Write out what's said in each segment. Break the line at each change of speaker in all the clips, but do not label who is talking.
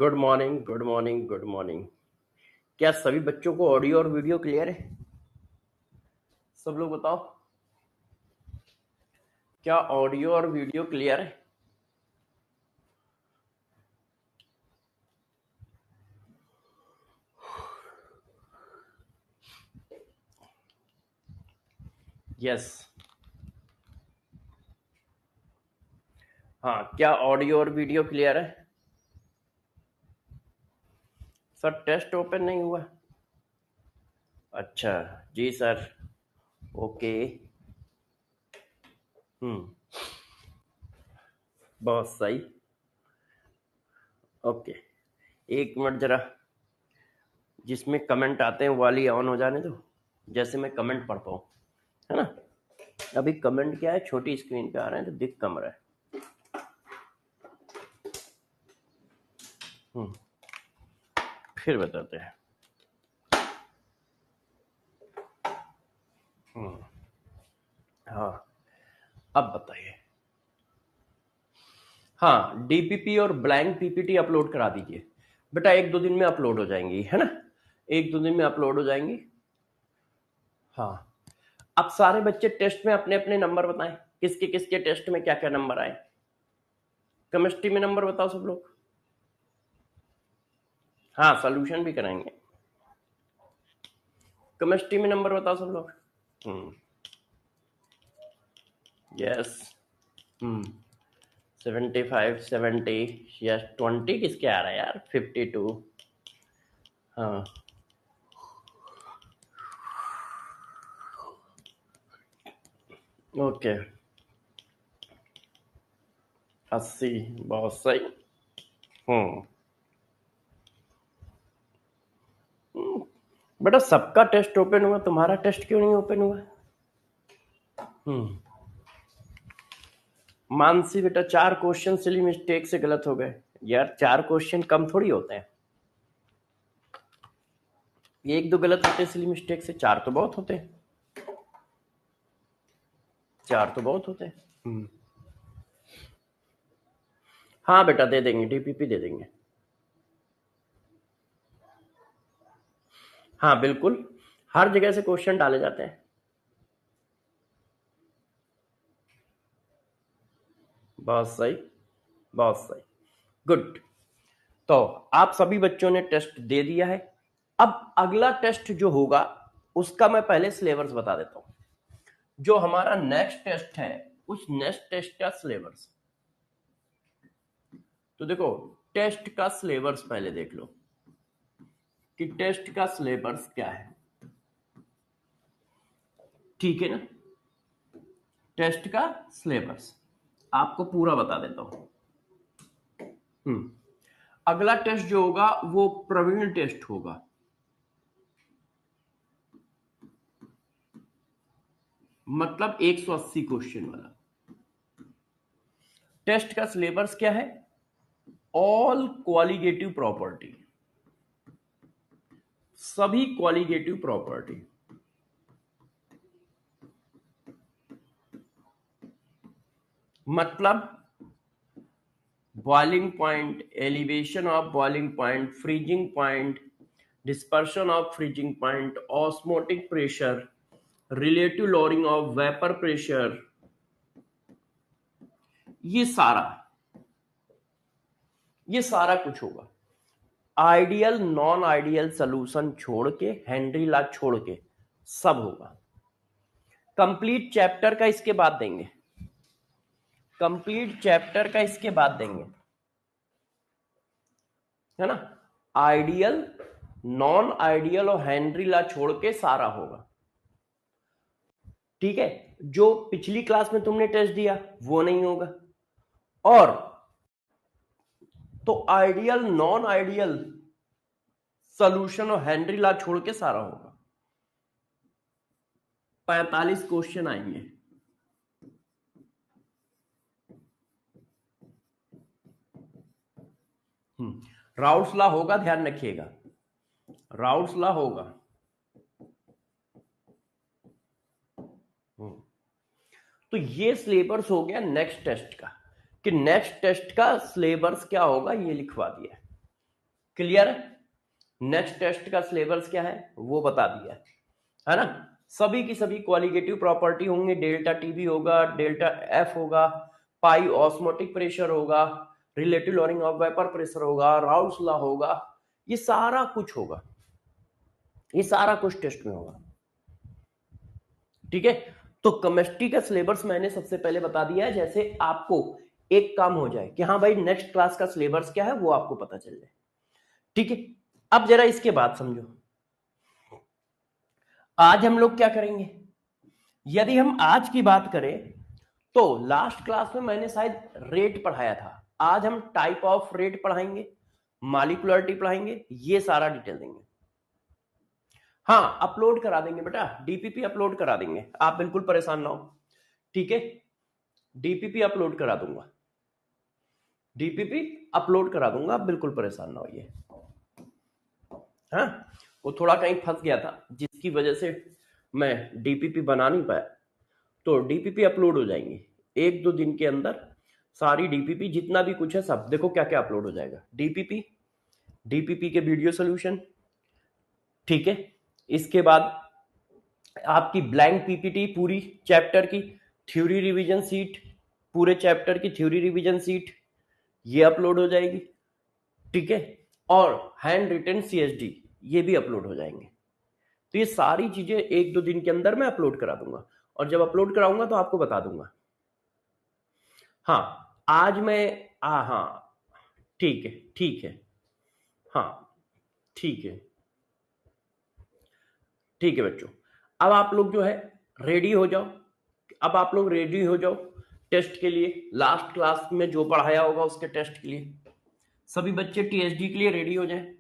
Good morning, good morning, good morning. क्या सभी बच्चों को ऑडियो और वीडियो क्लियर है? सब लोग बताओ, क्या ऑडियो और वीडियो क्लियर है? यस। हाँ, क्या ऑडियो और वीडियो क्लियर है? सर टेस्ट ओपन नहीं हुआ? अच्छा जी सर। ओके। बहुत सही। ओके, एक मिनट जरा, जिसमें कमेंट आते हैं वो वाली ऑन हो जाने दो, जैसे मैं कमेंट पढ़ पाऊँ, है ना। अभी कमेंट क्या है, छोटी स्क्रीन पे आ रहे हैं तो दिख कम रहा है। फिर बताते हैं। हाँ, अब बताइए। हाँ, डीपीपी और ब्लैंक पीपीटी अपलोड करा दीजिए बेटा, एक दो दिन में अपलोड हो जाएंगी, है ना। एक दो दिन में अपलोड हो जाएंगी। हाँ, अब सारे बच्चे टेस्ट में अपने अपने नंबर बताएं, किसके किसके टेस्ट में क्या क्या नंबर आए। केमिस्ट्री में नंबर बताओ सब लोग। हाँ, सोल्यूशन भी कराएंगे। केमिस्ट्री में नंबर बताओ सब लोग। यस। 75, 70, यस। 20 किसके आ रहा है यार? 52। हाँ, ओके। 80, बहुत सही। बेटा सबका टेस्ट ओपन हुआ, तुम्हारा टेस्ट क्यों नहीं ओपन हुआ? मानसी बेटा, 4 क्वेश्चन सिली मिस्टेक से गलत हो गए। यार 4 क्वेश्चन कम थोड़ी होते हैं, एक दो गलत होते हैं सिली मिस्टेक से, 4 तो बहुत होते हैं। 4 तो बहुत होते हैं। हाँ बेटा, दे देंगे, डीपीपी दे देंगे। हाँ बिल्कुल, हर जगह से क्वेश्चन डाले जाते हैं। बहुत सही, बहुत सही, गुड। तो आप सभी बच्चों ने टेस्ट दे दिया है। अब अगला टेस्ट जो होगा उसका मैं पहले सिलेबस बता देता हूं। जो हमारा नेक्स्ट टेस्ट है, उस नेक्स्ट टेस्ट का सिलेबस, तो देखो टेस्ट का सिलेबस पहले देख लो कि टेस्ट का सिलेबस क्या है। ठीक है ना, टेस्ट का सिलेबस आपको पूरा बता देता हूं। अगला टेस्ट जो होगा वो प्रवीण टेस्ट होगा। मतलब 180 क्वेश्चन वाला। टेस्ट का सिलेबस क्या है? ऑल क्वालिटेटिव प्रॉपर्टी, सभी क्वालिटेटिव प्रॉपर्टी। मतलब boiling point, elevation of boiling point, freezing point, dispersion of freezing point, osmotic pressure, relative lowering of vapour pressure, ये सारा कुछ होगा। आइडियल नॉन आइडियल सोल्यूशन छोड़ के, हेनरी लॉ छोड़ के सब होगा। कंप्लीट चैप्टर का इसके बाद देंगे, कंप्लीट चैप्टर का इसके बाद देंगे, है ना। आइडियल, नॉन आइडियल और हेनरी लॉ छोड़ के सारा होगा। ठीक है, जो पिछली क्लास में तुमने टेस्ट दिया वो नहीं होगा। और तो आइडियल, नॉन आइडियल सोल्यूशन और हेनरी लॉ छोड़ के सारा होगा। 45 क्वेश्चन आएंगे। राउल्स लॉ होगा, ध्यान रखिएगा, राउल्स लॉ होगा। तो ये सिलेबस हो गया नेक्स्ट टेस्ट का, कि नेक्स्ट टेस्ट का सिलेबस क्या होगा ये लिखवा दिया। क्लियर है? नेक्स्ट टेस्ट का सिलेबस क्या है वो बता दिया है ना। सभी की सभी क्वालिटेटिव प्रॉपर्टी होंगे, डेल्टा टीबी होगा, डेल्टा एफ होगा, पाई ऑस्मोटिक प्रेशर होगा, relative lowering of vapour pressure होगा, राउल्स लॉ होगा, ये सारा कुछ होगा, ये सारा कुछ टेस्ट में होगा। ठीक है, तो केमिस्ट्री का सिलेबस मैंने सबसे पहले बता दिया है, जैसे आपको एक काम हो जाए कि हाँ भाई नेक्स्ट क्लास का सिलेबस क्या है वो आपको पता चल जाए। ठीक है, अब जरा इसके बाद समझो, आज हम लोग क्या करेंगे। यदि हम आज की बात करें तो लास्ट क्लास में मैंने शायद रेट पढ़ाया था, आज हम टाइप ऑफ रेट पढ़ाएंगे, मॉलिक्यूलरिटी पढ़ाएंगे, ये सारा डिटेल देंगे। हाँ अपलोड करा देंगे बेटा, डीपीपी अपलोड करा देंगे, आप बिल्कुल परेशान ना हो। ठीक है, डीपीपी अपलोड करा दूंगा, डीपीपी अपलोड करा दूंगा, आप बिल्कुल परेशान ना होइए। हाँ वो थोड़ा कहीं फंस गया था जिसकी वजह से मैं डीपीपी बना नहीं पाया, तो डीपीपी अपलोड हो जाएंगे एक दो दिन के अंदर, सारी डीपीपी जितना भी कुछ है सब देखो क्या क्या अपलोड हो जाएगा। डीपीपी, डीपीपी के वीडियो सोल्यूशन, ठीक है, इसके बाद आपकी ब्लैंक पीपीटी पूरी चैप्टर की थ्योरी रिवीजन सीट, पूरे चैप्टर की थ्योरी रिवीजन सीट ये अपलोड हो जाएगी। ठीक है, और हैंड रिटन सीएसडी ये भी अपलोड हो जाएंगे। तो ये सारी चीजें एक दो दिन के अंदर मैं अपलोड करा दूंगा, और जब अपलोड कराऊंगा तो आपको बता दूंगा। हाँ आज मैं हाँ ठीक है, ठीक है, हाँ ठीक है, ठीक है बच्चों, अब आप लोग जो है रेडी हो जाओ, अब आप लोग रेडी हो जाओ टेस्ट के लिए, लास्ट क्लास में जो पढ़ाया होगा उसके टेस्ट के लिए। सभी बच्चे टीएसडी के लिए रेडी हो जाएं।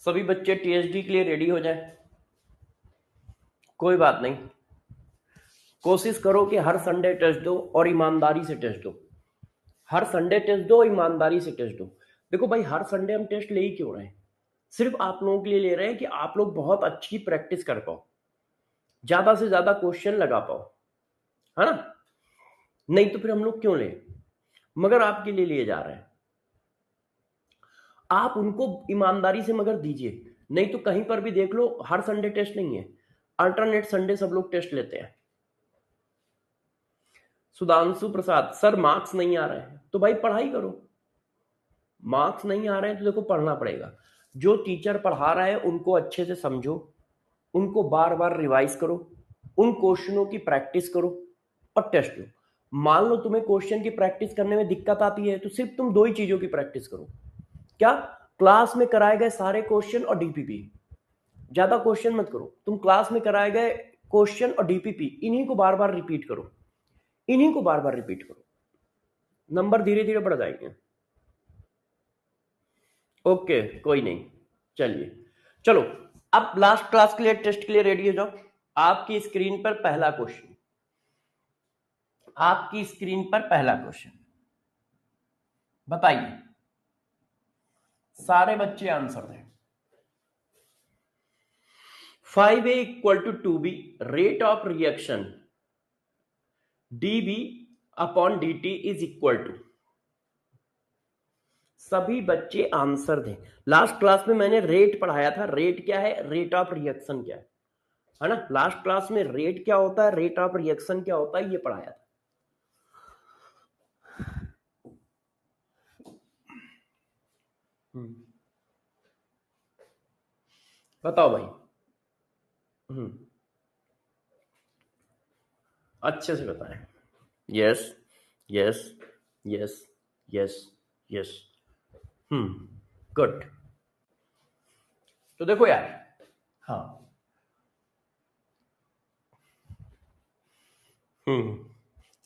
सभी बच्चे टीएसडी के लिए रेडी हो जाएं। कोई बात नहीं, कोशिश करो कि हर संडे टेस्ट दो और ईमानदारी से टेस्ट दो, हर संडे टेस्ट दो, ईमानदारी से टेस्ट दो। देखो भाई हर संडे हम टेस्ट ले ही क्यों रहे हैं, सिर्फ आप लोगों के लिए ले रहे हैं कि आप लोग बहुत अच्छी प्रैक्टिस कर पाओ, ज्यादा से ज्यादा क्वेश्चन लगा पाओ, है ना। नहीं तो फिर हम लोग क्यों लें, मगर आपके लिए लिए जा रहे हैं, आप उनको ईमानदारी से मगर दीजिए। नहीं तो कहीं पर भी देख लो हर संडे टेस्ट नहीं है, अल्टरनेट संडे सब लोग टेस्ट लेते हैं। सुधांशु प्रसाद सर मार्क्स नहीं आ रहे हैं, तो भाई पढ़ाई करो, मार्क्स नहीं आ रहे हैं तो देखो पढ़ना पड़ेगा। जो टीचर पढ़ा रहा है उनको अच्छे से समझो, उनको बार बार रिवाइज करो, उन क्वेश्चनों की प्रैक्टिस करो और टेस्ट लो। मान लो तुम्हें क्वेश्चन की प्रैक्टिस करने में दिक्कत आती है तो सिर्फ तुम दो ही चीजों की प्रैक्टिस करो, क्या, क्लास में कराए गए सारे क्वेश्चन और डीपीपी। ज्यादा क्वेश्चन मत करो, तुम क्लास में कराए गए क्वेश्चन और डीपीपी इन्हीं को बार बार रिपीट करो, इन्हीं को बार बार रिपीट करो, नंबर धीरे धीरे बढ़ जाएंगे। ओके कोई नहीं, चलिए चलो अब लास्ट क्लास के लिए टेस्ट के लिए रेडी हो जाओ। आपकी स्क्रीन पर पहला क्वेश्चन, आपकी स्क्रीन पर पहला क्वेश्चन बताइए, सारे बच्चे आंसर दें। 5A equal to 2B rate of reaction dB upon dt is equal to, सभी बच्चे आंसर दें। लास्ट क्लास में मैंने रेट पढ़ाया था, रेट क्या है, रेट ऑफ रिएक्शन क्या है ना। लास्ट क्लास में रेट क्या होता है, रेट ऑफ रिएक्शन क्या होता है, ये पढ़ाया था। बताओ भाई, अच्छे से बताएं। Yes yes yes yes yes, good. तो देखो यार, हाँ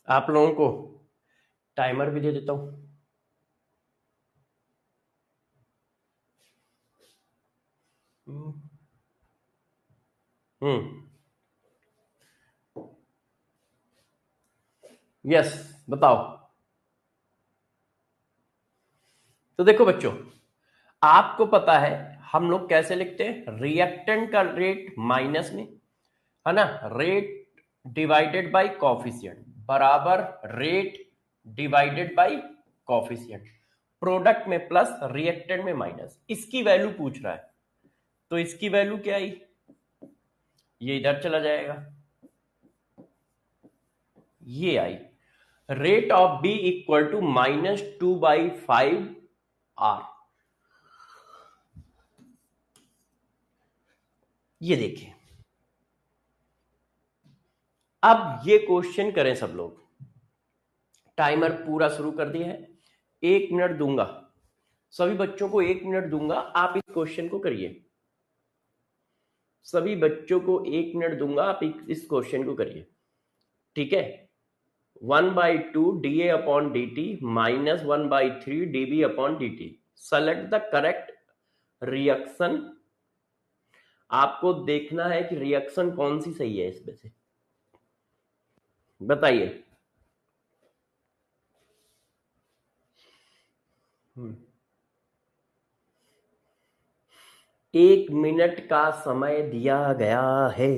आप लोगों को टाइमर भी दे देता हूं। यस बताओ। तो देखो बच्चों, आपको पता है हम लोग कैसे लिखते हैं, रिएक्टेंट का रेट माइनस में, है ना, रेट डिवाइडेड बाय कॉफिशिएंट बराबर rate divided by coefficient, product में प्लस रिएक्टेंट में माइनस। इसकी वैल्यू पूछ रहा है, तो इसकी वैल्यू क्या आई, ये इधर चला जाएगा, ये आई rate of B equal to -2/5 R. ये देखिए, अब ये क्वेश्चन करें सब लोग। टाइमर पूरा शुरू कर दिया है, 1 मिनट दूंगा, सभी बच्चों को 1 मिनट दूंगा, आप इस क्वेश्चन को करिए। सभी बच्चों को 1 मिनट दूंगा, आप इस क्वेश्चन को करिए, ठीक है। 1/2 dA upon dt minus 1/3 dB upon dt। Select the correct reaction. आपको देखना है कि रिएक्शन कौन सी सही है इसमें से, बताइए। 1 मिनट का समय दिया गया है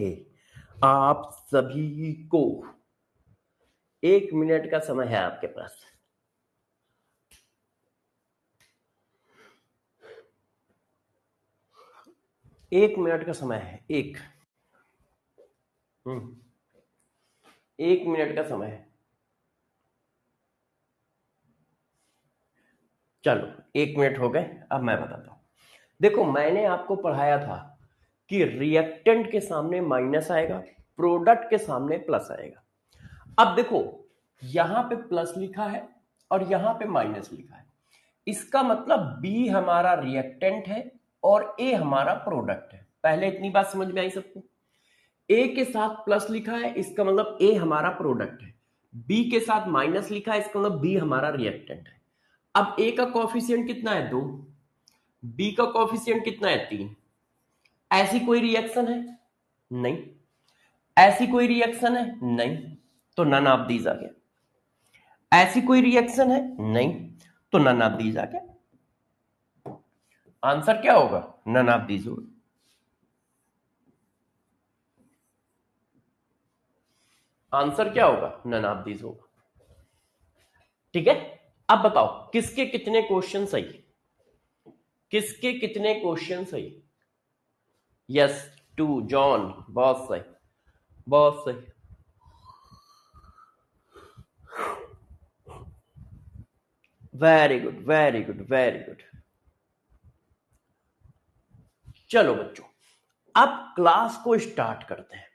आप सभी को, 1 मिनट का समय है आपके पास। एक मिनट का समय है, 1 मिनट का समय है। चलो 1 मिनट हो गए, अब मैं बताता हूं। देखो मैंने आपको पढ़ाया था कि रिएक्टेंट के सामने माइनस आएगा, प्रोडक्ट के सामने प्लस आएगा। अब देखो यहां पे प्लस लिखा है और यहां पे माइनस लिखा है, इसका मतलब B हमारा रिएक्टेंट है और A हमारा प्रोडक्ट है। पहले इतनी बात समझ में आई सबको? A के साथ प्लस लिखा है, इसका मतलब A हमारा प्रोडक्ट है। B के साथ माइनस लिखा है, इसका मतलब B हमारा रिएक्टेंट है। अब A का कोएफिशिएंट कितना है 2, B का कोएफिशिएंट कितना है 3। ऐसी कोई रिएक्शन है नहीं, ऐसी कोई रिएक्शन है नहीं, तो नन ऑफ दीज आ गया। ऐसी कोई रिएक्शन है नहीं, तो नन ऑफ दीज आ गया। आंसर क्या होगा, नन ऑफ दीज होगा। आंसर क्या होगा, नन ऑफ दीज होगा, ठीक है। अब बताओ किसके कितने क्वेश्चन सही, किसके कितने क्वेश्चन सही। यस 2 जॉन, बहुत सही, बहुत सही। Very good very good very good. चलो बच्चों अब क्लास को स्टार्ट करते हैं,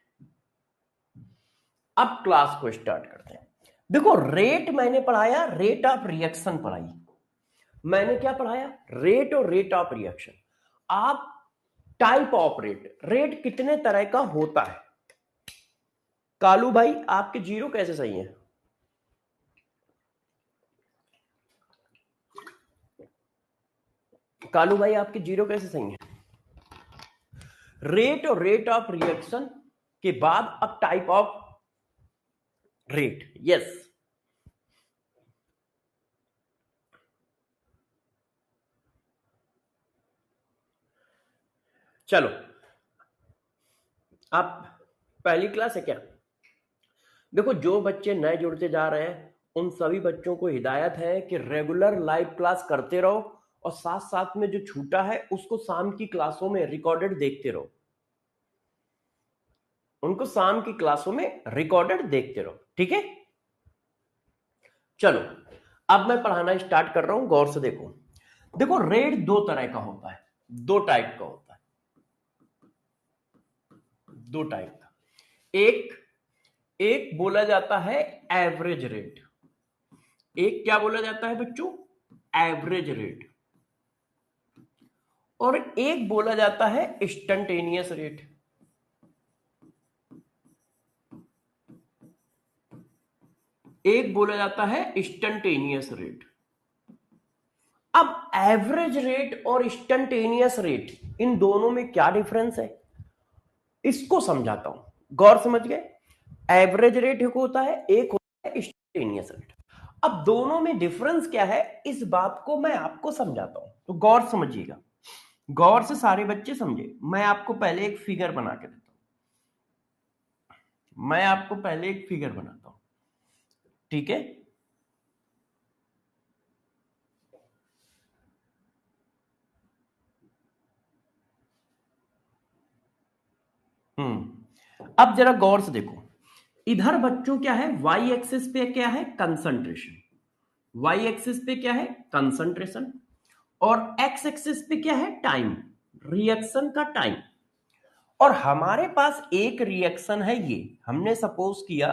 अब क्लास को स्टार्ट करते हैं। देखो रेट मैंने पढ़ाया, रेट ऑफ रिएक्शन पढ़ाई मैंने, क्या पढ़ाया, रेट और रेट ऑफ रिएक्शन। आप टाइप ऑफ रेट, रेट कितने तरह का होता है। कालू भाई आपके 0 कैसे सही है, कालू भाई आपके 0 कैसे सही है। रेट और रेट ऑफ रिएक्शन के बाद अब टाइप ऑफ रेट। यस चलो, आप पहली क्लास है क्या। देखो जो बच्चे नए जुड़ते जा रहे हैं उन सभी बच्चों को हिदायत है कि रेगुलर लाइव क्लास करते रहो और साथ साथ में जो छूटा है उसको शाम की क्लासों में रिकॉर्डेड देखते रहो, उनको शाम की क्लासों में रिकॉर्डेड देखते रहो, ठीक है। चलो अब मैं पढ़ाना स्टार्ट कर रहा हूं, गौर से देखो। देखो रेट 2 तरह का होता है, 2 टाइप का होता है, 2 टाइप का। एक बोला जाता है एवरेज रेट, एक क्या बोला जाता है बच्चों, एवरेज रेट, और एक बोला जाता है इंस्टेंटेनियस रेट। एक बोला जाता है इंस्टेंटेनियस रेट। अब एवरेज रेट और इंस्टेंटेनियस रेट, इन दोनों में क्या डिफरेंस है इसको समझाता हूं, गौर समझ गए। एवरेज रेट एक होता है, एक होता है इंस्टेंटेनियस रेट। अब दोनों में डिफरेंस क्या है इस बात को मैं आपको समझाता हूं, तो गौर समझिएगा, गौर से सारे बच्चे समझे। मैं आपको पहले एक फिगर बना के देता हूं, मैं आपको पहले एक फिगर बनाता हूं, ठीक है। अब जरा गौर से देखो, इधर बच्चों क्या है, वाई एक्सिस पे क्या है, कंसंट्रेशन, वाई एक्सिस पे क्या है, कंसंट्रेशन, और एक्स एक्सिस पे क्या है, टाइम, रिएक्शन का टाइम। और हमारे पास एक रिएक्शन है, ये हमने सपोज किया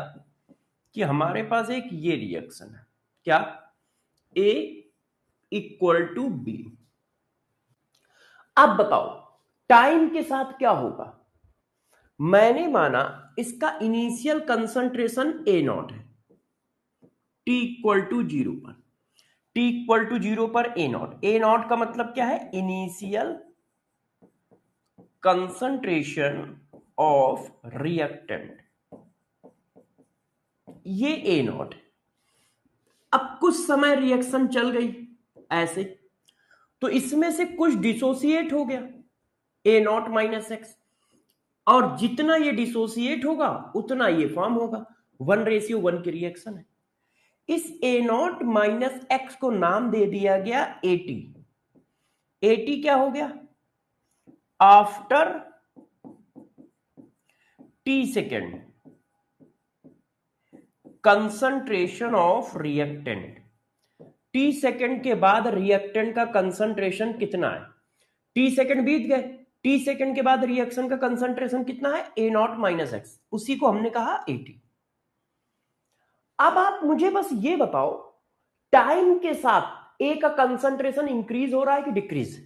कि हमारे पास एक ये रिएक्शन है, क्या, ए इक्वल टू बी। अब बताओ टाइम के साथ क्या होगा। मैंने माना इसका इनिशियल कंसंट्रेशन ए नॉट है, टी इक्वल टू 0 पर, टी इक्वल टू 0 पर ए नॉट का मतलब क्या है, इनिशियल कंसंट्रेशन ऑफ रिएक्टेंट, ये ए नॉट है। अब कुछ समय रिएक्शन चल गई ऐसे, तो इसमें से कुछ डिसोसिएट हो गया, ए नॉट माइनस एक्स, और जितना ये डिसोसिएट होगा उतना ये फॉर्म होगा, 1:1 की रिएक्शन है। इस ए नॉट माइनस एक्स को नाम दे दिया गया एटी। एटी क्या हो गया, after t second concentration of reactant. T second के बाद रिएक्टेंट का कंसंट्रेशन कितना है, टी सेकेंड बीत गए, टी सेकेंड के बाद रिएक्शन का कंसंट्रेशन कितना है, ए नॉट माइनस एक्स, उसी को हमने कहा एटी। अब आप मुझे बस ये बताओ, टाइम के साथ ए का कंसंट्रेशन इंक्रीज हो रहा है कि डिक्रीज।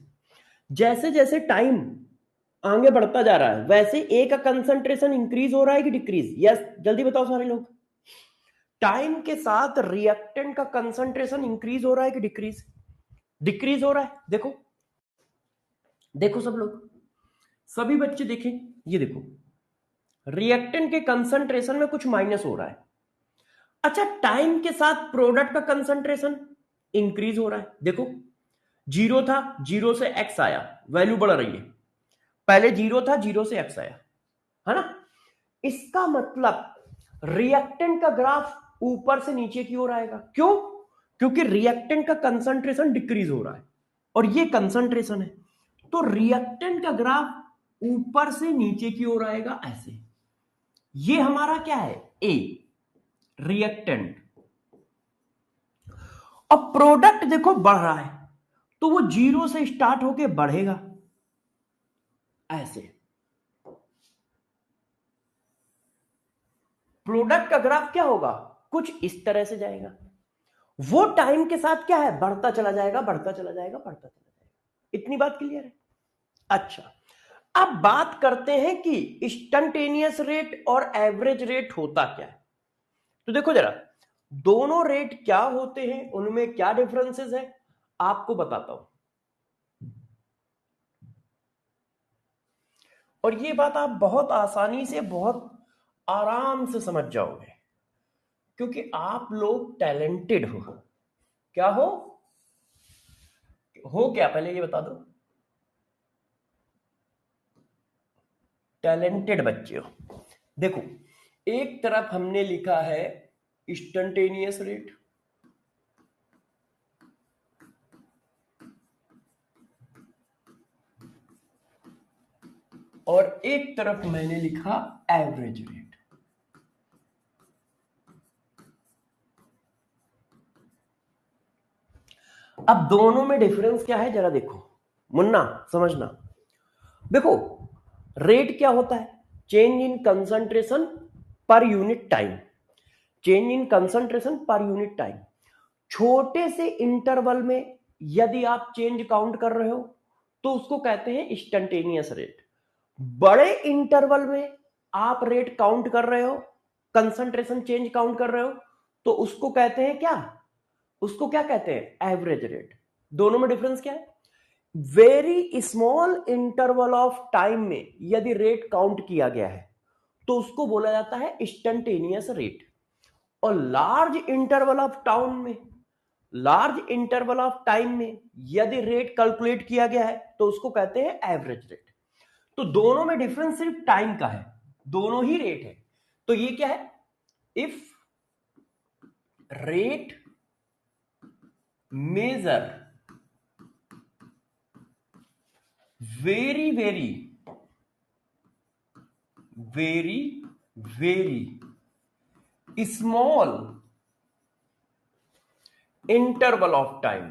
जैसे जैसे टाइम आगे बढ़ता जा रहा है वैसे ए का कंसंट्रेशन इंक्रीज हो रहा है कि डिक्रीज। यस, जल्दी बताओ सारे लोग, टाइम के साथ रिएक्टेंट का कंसंट्रेशन इंक्रीज हो रहा है कि डिक्रीज, डिक्रीज हो रहा है। देखो देखो सब लोग, सभी बच्चे देखें, ये देखो रिएक्टेंट के कंसंट्रेशन में कुछ माइनस हो रहा है। अच्छा, टाइम के साथ प्रोडक्ट का कंसंट्रेशन इंक्रीज हो रहा है। देखो 0 था, 0 से x आया, वैल्यू बढ़ रही है, पहले 0 था, 0 से x आया, है ना। इसका मतलब रिएक्टेंट का ग्राफ ऊपर से नीचे की ओर आएगा। क्यों, क्योंकि रिएक्टेंट का कंसंट्रेशन डिक्रीज हो रहा है और ये कंसंट्रेशन है, तो रिएक्टेंट का ग्राफ ऊपर से नीचे की ओर आएगा ऐसे। ये हमारा क्या है, ए रिएक्टेंट। अब प्रोडक्ट देखो बढ़ रहा है, तो वो 0 से स्टार्ट होके बढ़ेगा ऐसे। प्रोडक्ट का ग्राफ क्या होगा, कुछ इस तरह से जाएगा। वो टाइम के साथ क्या है, बढ़ता चला जाएगा, बढ़ता चला जाएगा, बढ़ता चला जाएगा। इतनी बात क्लियर है। अच्छा, अब बात करते हैं कि इंस्टैन्टेनियस रेट और एवरेज रेट होता क्या है। तो देखो जरा, दोनों रेट क्या होते हैं, उनमें क्या डिफरेंसेस है, आपको बताता हूं। और ये बात आप बहुत आसानी से, बहुत आराम से समझ जाओगे, क्योंकि आप लोग टैलेंटेड हो। क्या हो क्या, पहले ये बता दो, टैलेंटेड बच्चे हो। देखो, एक तरफ हमने लिखा है इंस्टैन्टेनियस रेट, और एक तरफ मैंने लिखा एवरेज रेट। अब दोनों में डिफरेंस क्या है जरा देखो, मुन्ना समझना। देखो, रेट क्या होता है, change in concentration per unit time, change in concentration per unit time. छोटे से इंटरवल में यदि आप चेंज काउंट कर रहे हो तो उसको कहते हैं इंस्टैन्टेनियस रेट। बड़े इंटरवल में आप रेट काउंट कर रहे हो, कंसंट्रेशन चेंज काउंट कर रहे हो, तो उसको कहते हैं क्या, उसको क्या कहते हैं, एवरेज रेट। दोनों में डिफरेंस क्या है, very small interval of time में यदि रेट काउंट किया गया है तो उसको बोला जाता है इंस्टैन्टेनियस रेट, और लार्ज इंटरवल ऑफ टाउन में, लार्ज इंटरवल ऑफ टाइम में यदि रेट कैलकुलेट किया गया है तो उसको कहते हैं एवरेज रेट। तो दोनों में डिफरेंस सिर्फ टाइम का है, दोनों ही रेट है। तो ये क्या है, if rate measure very very very very small interval of time,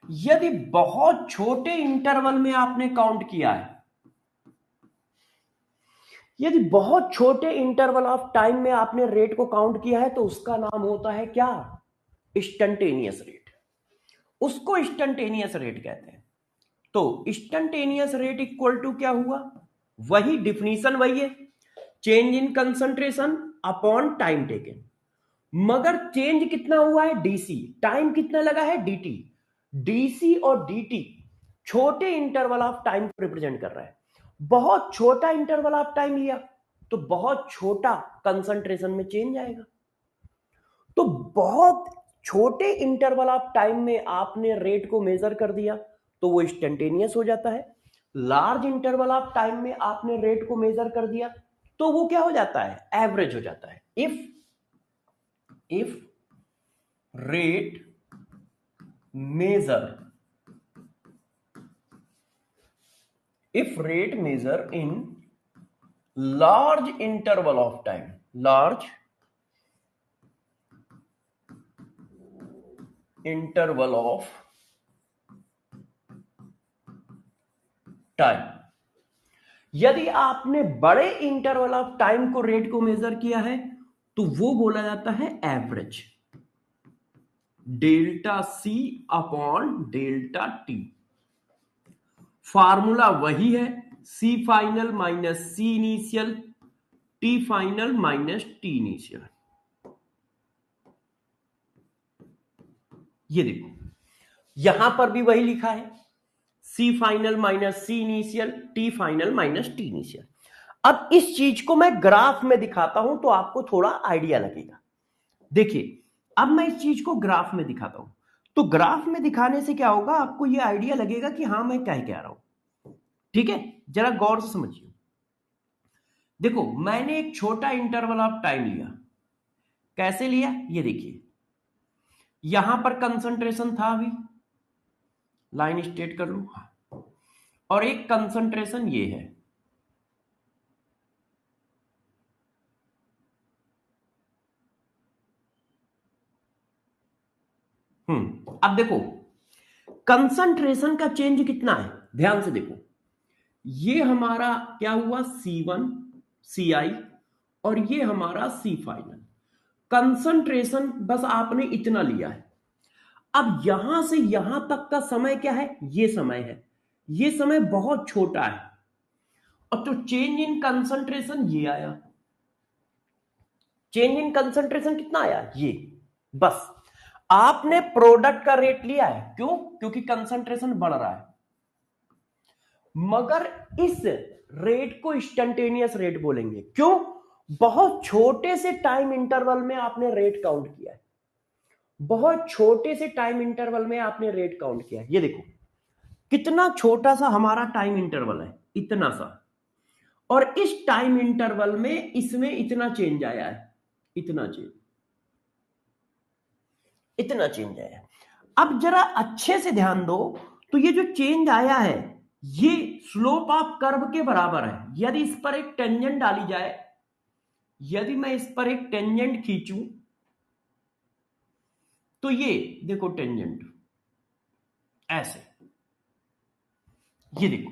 यदि बहुत छोटे इंटरवल में आपने काउंट किया है, यदि बहुत छोटे इंटरवल ऑफ टाइम में आपने रेट को काउंट किया है, तो उसका नाम होता है क्या, इंस्टेंटेनियस रेट। उसको इंस्टेंटेनियस रेट कहते हैं। तो इंस्टेंटेनियस रेट इक्वल टू क्या हुआ, वही डिफिनीशन वही है, change in concentration upon time taken, मगर चेंज कितना हुआ है, डीसी, टाइम कितना लगा है, डीटी। डीसी और डीटी छोटे इंटरवल ऑफ टाइम को रिप्रेजेंट कर रहा है। बहुत छोटा इंटरवल ऑफ टाइम लिया तो बहुत छोटा कंसंट्रेशन में चेंज आएगा। तो बहुत छोटे इंटरवल ऑफ टाइम में आपने रेट को मेजर कर दिया तो वो इंस्टेंटेनियस हो जाता है। लार्ज इंटरवल ऑफ टाइम में आपने रेट को मेजर कर दिया तो वो क्या हो जाता है, एवरेज हो जाता है। If rate measure in large interval of time, यदि आपने बड़े इंटरवल ऑफ टाइम को रेट को मेजर किया है तो वो बोला जाता है average, delta C upon delta T. Formula वही है, C final minus C initial, T final minus T initial. ये देखो यहां पर भी वही लिखा है, C final minus C initial, T final minus T initial. अब इस चीज को मैं ग्राफ में दिखाता हूं तो आपको थोड़ा आइडिया लगेगा। देखिए अब मैं इस चीज को ग्राफ में दिखाता हूं, तो ग्राफ में दिखाने से क्या होगा, आपको यह आइडिया लगेगा कि हाँ मैं कह रहा हूं। ठीक है, जरा गौर से समझिए। देखो मैंने एक छोटा इंटरवल ऑफ टाइम लिया, कैसे लिया, ये देखिए यहां पर कंसंट्रेशन था, अभी लाइन स्ट्रेट कर लू, और एक कंसंट्रेशन ये है। अब देखो कंसंट्रेशन का चेंज कितना है, ध्यान से देखो, ये हमारा क्या हुआ, C1 CI, और ये हमारा C फाइनल। कंसंट्रेशन बस आपने इतना लिया है। अब यहां से यहां तक का समय क्या है, ये समय है, ये समय बहुत छोटा है, और तो चेंज इन कंसंट्रेशन ये आया। चेंज इन कंसंट्रेशन कितना आया, ये, बस आपने प्रोडक्ट का रेट लिया है, क्यों, क्योंकि कंसंट्रेशन बढ़ रहा है, मगर इस रेट को इंस्टेंटेनियस रेट बोलेंगे, क्यों, बहुत छोटे से टाइम इंटरवल में आपने रेट काउंट किया है, बहुत छोटे से टाइम इंटरवल में आपने रेट काउंट किया है। ये देखो कितना छोटा सा हमारा टाइम इंटरवल है, इतना सा, और इस टाइम इंटरवल में इसमें इतना चेंज आया है, इतना चेंज आया है। अब जरा अच्छे से ध्यान दो, तो ये जो चेंज आया है ये स्लोप ऑफ कर्व के बराबर है। यदि इस पर एक टेंजेंट डाली जाए, यदि मैं इस पर एक टेंजेंट खींचूं तो ये देखो टेंजेंट ऐसे, ये देखो,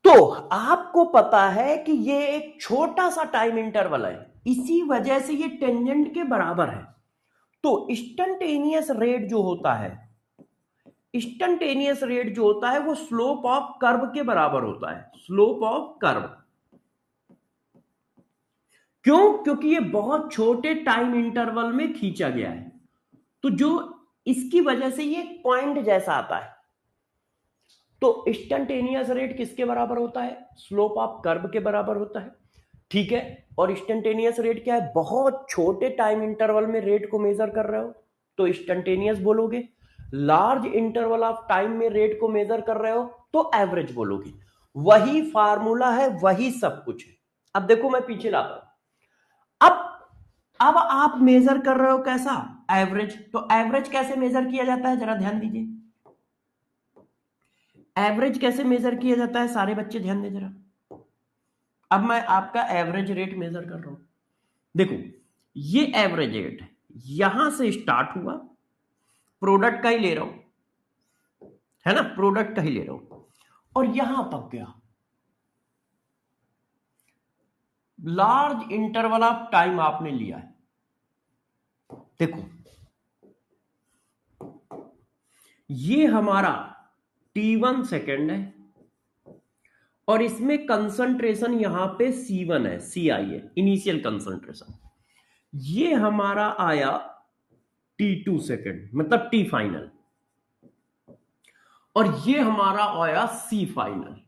तो आपको पता है कि ये एक छोटा सा टाइम इंटरवल है, इसी वजह से ये टेंजेंट के बराबर है। तो इंस्टेंटेनियस रेट जो होता है, इंस्टेंटेनियस रेट जो होता है वो स्लोप ऑफ कर्व के बराबर होता है, स्लोप ऑफ कर्व। क्यों, क्योंकि ये बहुत छोटे टाइम इंटरवल में खींचा गया है, तो जो इसकी वजह से ये पॉइंट जैसा आता है। तो इंस्टेंटेनियस रेट किसके बराबर होता है, स्लोप ऑफ कर्व के बराबर होता है। ठीक है, और इंस्टेंटेनियस रेट क्या है, बहुत छोटे टाइम इंटरवल में रेट को मेजर कर रहे हो तो इंस्टेंटेनियस बोलोगे। लार्ज इंटरवल ऑफ टाइम में रेट को मेजर कर रहे हो तो एवरेज बोलोगे। वही फार्मूला है, वही सब कुछ है। अब देखो मैं पीछे लाता हूं। अब आप मेजर कर रहे हो कैसा, एवरेज। तो एवरेज कैसे मेजर किया जाता है, जरा ध्यान दीजिए। एवरेज कैसे मेजर किया जाता है, सारे बच्चे ध्यान दें जरा। अब मैं आपका एवरेज रेट मेजर कर रहा हूं। देखो ये एवरेज रेट है, यहां से स्टार्ट हुआ, प्रोडक्ट का ही ले रहा हूं, है ना, प्रोडक्ट का ही ले रहा हूं, और यहां तक गया। लार्ज इंटरवल ऑफ टाइम आपने लिया है। देखो ये हमारा t1 सेकेंड है, और इसमें कंसंट्रेशन यहां पे C1 है, CI है, इनिशियल कंसंट्रेशन। ये हमारा आया t2 सेकेंड, मतलब T फाइनल, और ये हमारा आया C फाइनल।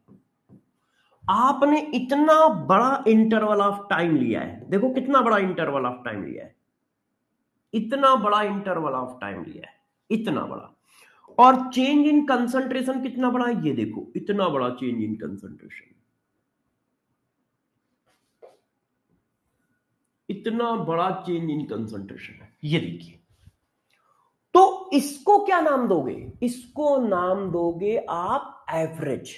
आपने इतना बड़ा इंटरवल ऑफ टाइम लिया है, देखो कितना बड़ा इंटरवल ऑफ टाइम लिया है, इतना बड़ा इंटरवल ऑफ टाइम लिया है, इतना बड़ा। और चेंज इन कंसंट्रेशन कितना बड़ा है, ये देखो इतना बड़ा चेंज इन कंसंट्रेशन, इतना बड़ा चेंज इन कंसंट्रेशन है, ये देखिए। तो इसको क्या नाम दोगे, इसको नाम दोगे आप एवरेज।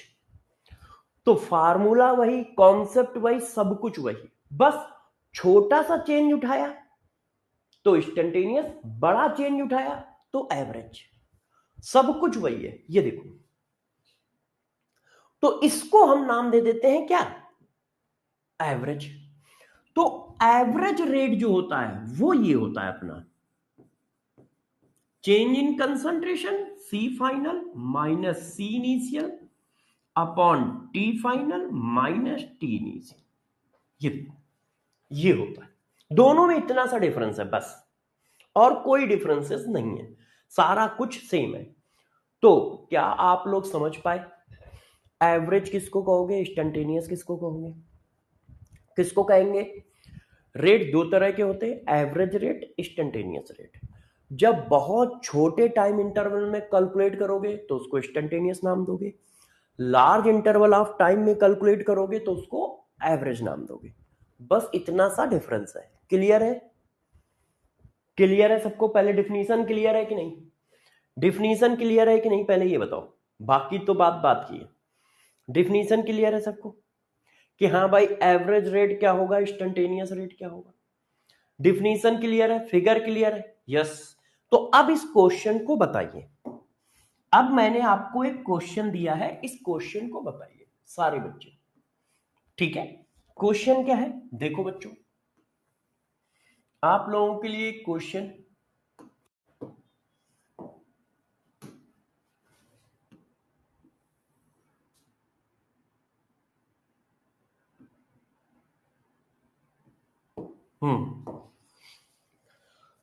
तो फार्मूला वही, कॉन्सेप्ट वही, सब कुछ वही, बस छोटा सा चेंज उठाया तो इंस्टेंटेनियस, बड़ा चेंज उठाया तो एवरेज, सब कुछ वही है, ये देखो। तो इसको हम नाम दे देते हैं क्या, एवरेज। तो एवरेज रेट जो होता है वो ये होता है अपना, change in concentration C final minus C initial upon T final minus T initial, ये होता है। दोनों में इतना सा डिफरेंस है बस, और कोई डिफरेंसेस नहीं है, सारा कुछ सेम है। तो क्या आप लोग समझ पाए, एवरेज किसको कहोगे, इंस्टेंटेनियस किसको कहोगे, किसको कहेंगे। रेट दो तरह के होते हैं, एवरेज रेट, इंस्टेंटेनियस रेट। जब बहुत छोटे टाइम इंटरवल में कैलकुलेट करोगे तो उसको इंस्टेंटेनियस नाम दोगे, लार्ज इंटरवल ऑफ टाइम में कैलकुलेट करोगे तो उसको एवरेज नाम दोगे। बस इतना सा डिफरेंस है। क्लियर है, क्लियर है सबको। पहले डिफिनीशन क्लियर है कि नहीं, डिफिनीशन क्लियर है कि नहीं, पहले ये बताओ, बाकी तो बात की है। डिफिनीशन क्लियर है सबको कि हाँ भाई एवरेज रेट क्या होगा, इंस्टेंटेनियस रेट क्या होगा। डिफिनीशन क्लियर है, फिगर क्लियर है, यस। तो अब इस क्वेश्चन को बताइए। अब मैंने आपको एक क्वेश्चन दिया है, इस क्वेश्चन को बताइए सारे बच्चे, ठीक है। क्वेश्चन क्या है, देखो बच्चों, आप लोगों के लिए क्वेश्चन,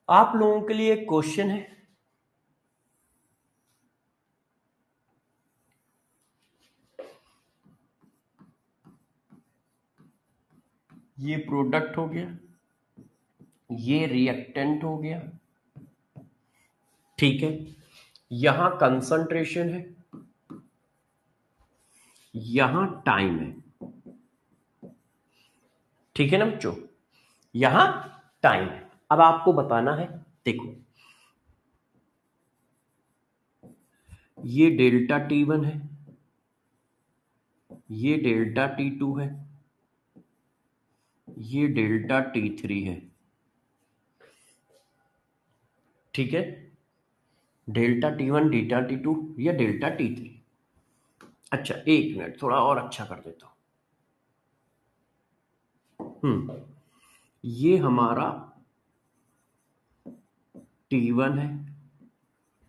आप लोगों के लिए एक क्वेश्चन है। ये प्रोडक्ट हो गया, ये रिएक्टेंट हो गया, ठीक है। यहां कंसंट्रेशन है, यहां टाइम है, ठीक है ना बच्चों, यहां टाइम है। अब आपको बताना है, देखो ये डेल्टा T1 है, ये डेल्टा T2 है, ये डेल्टा T3 है, ठीक है। डेल्टा T1, डेल्टा T2 या डेल्टा T3। अच्छा एक मिनट, थोड़ा और अच्छा कर देता हूं। ये हमारा T1 है,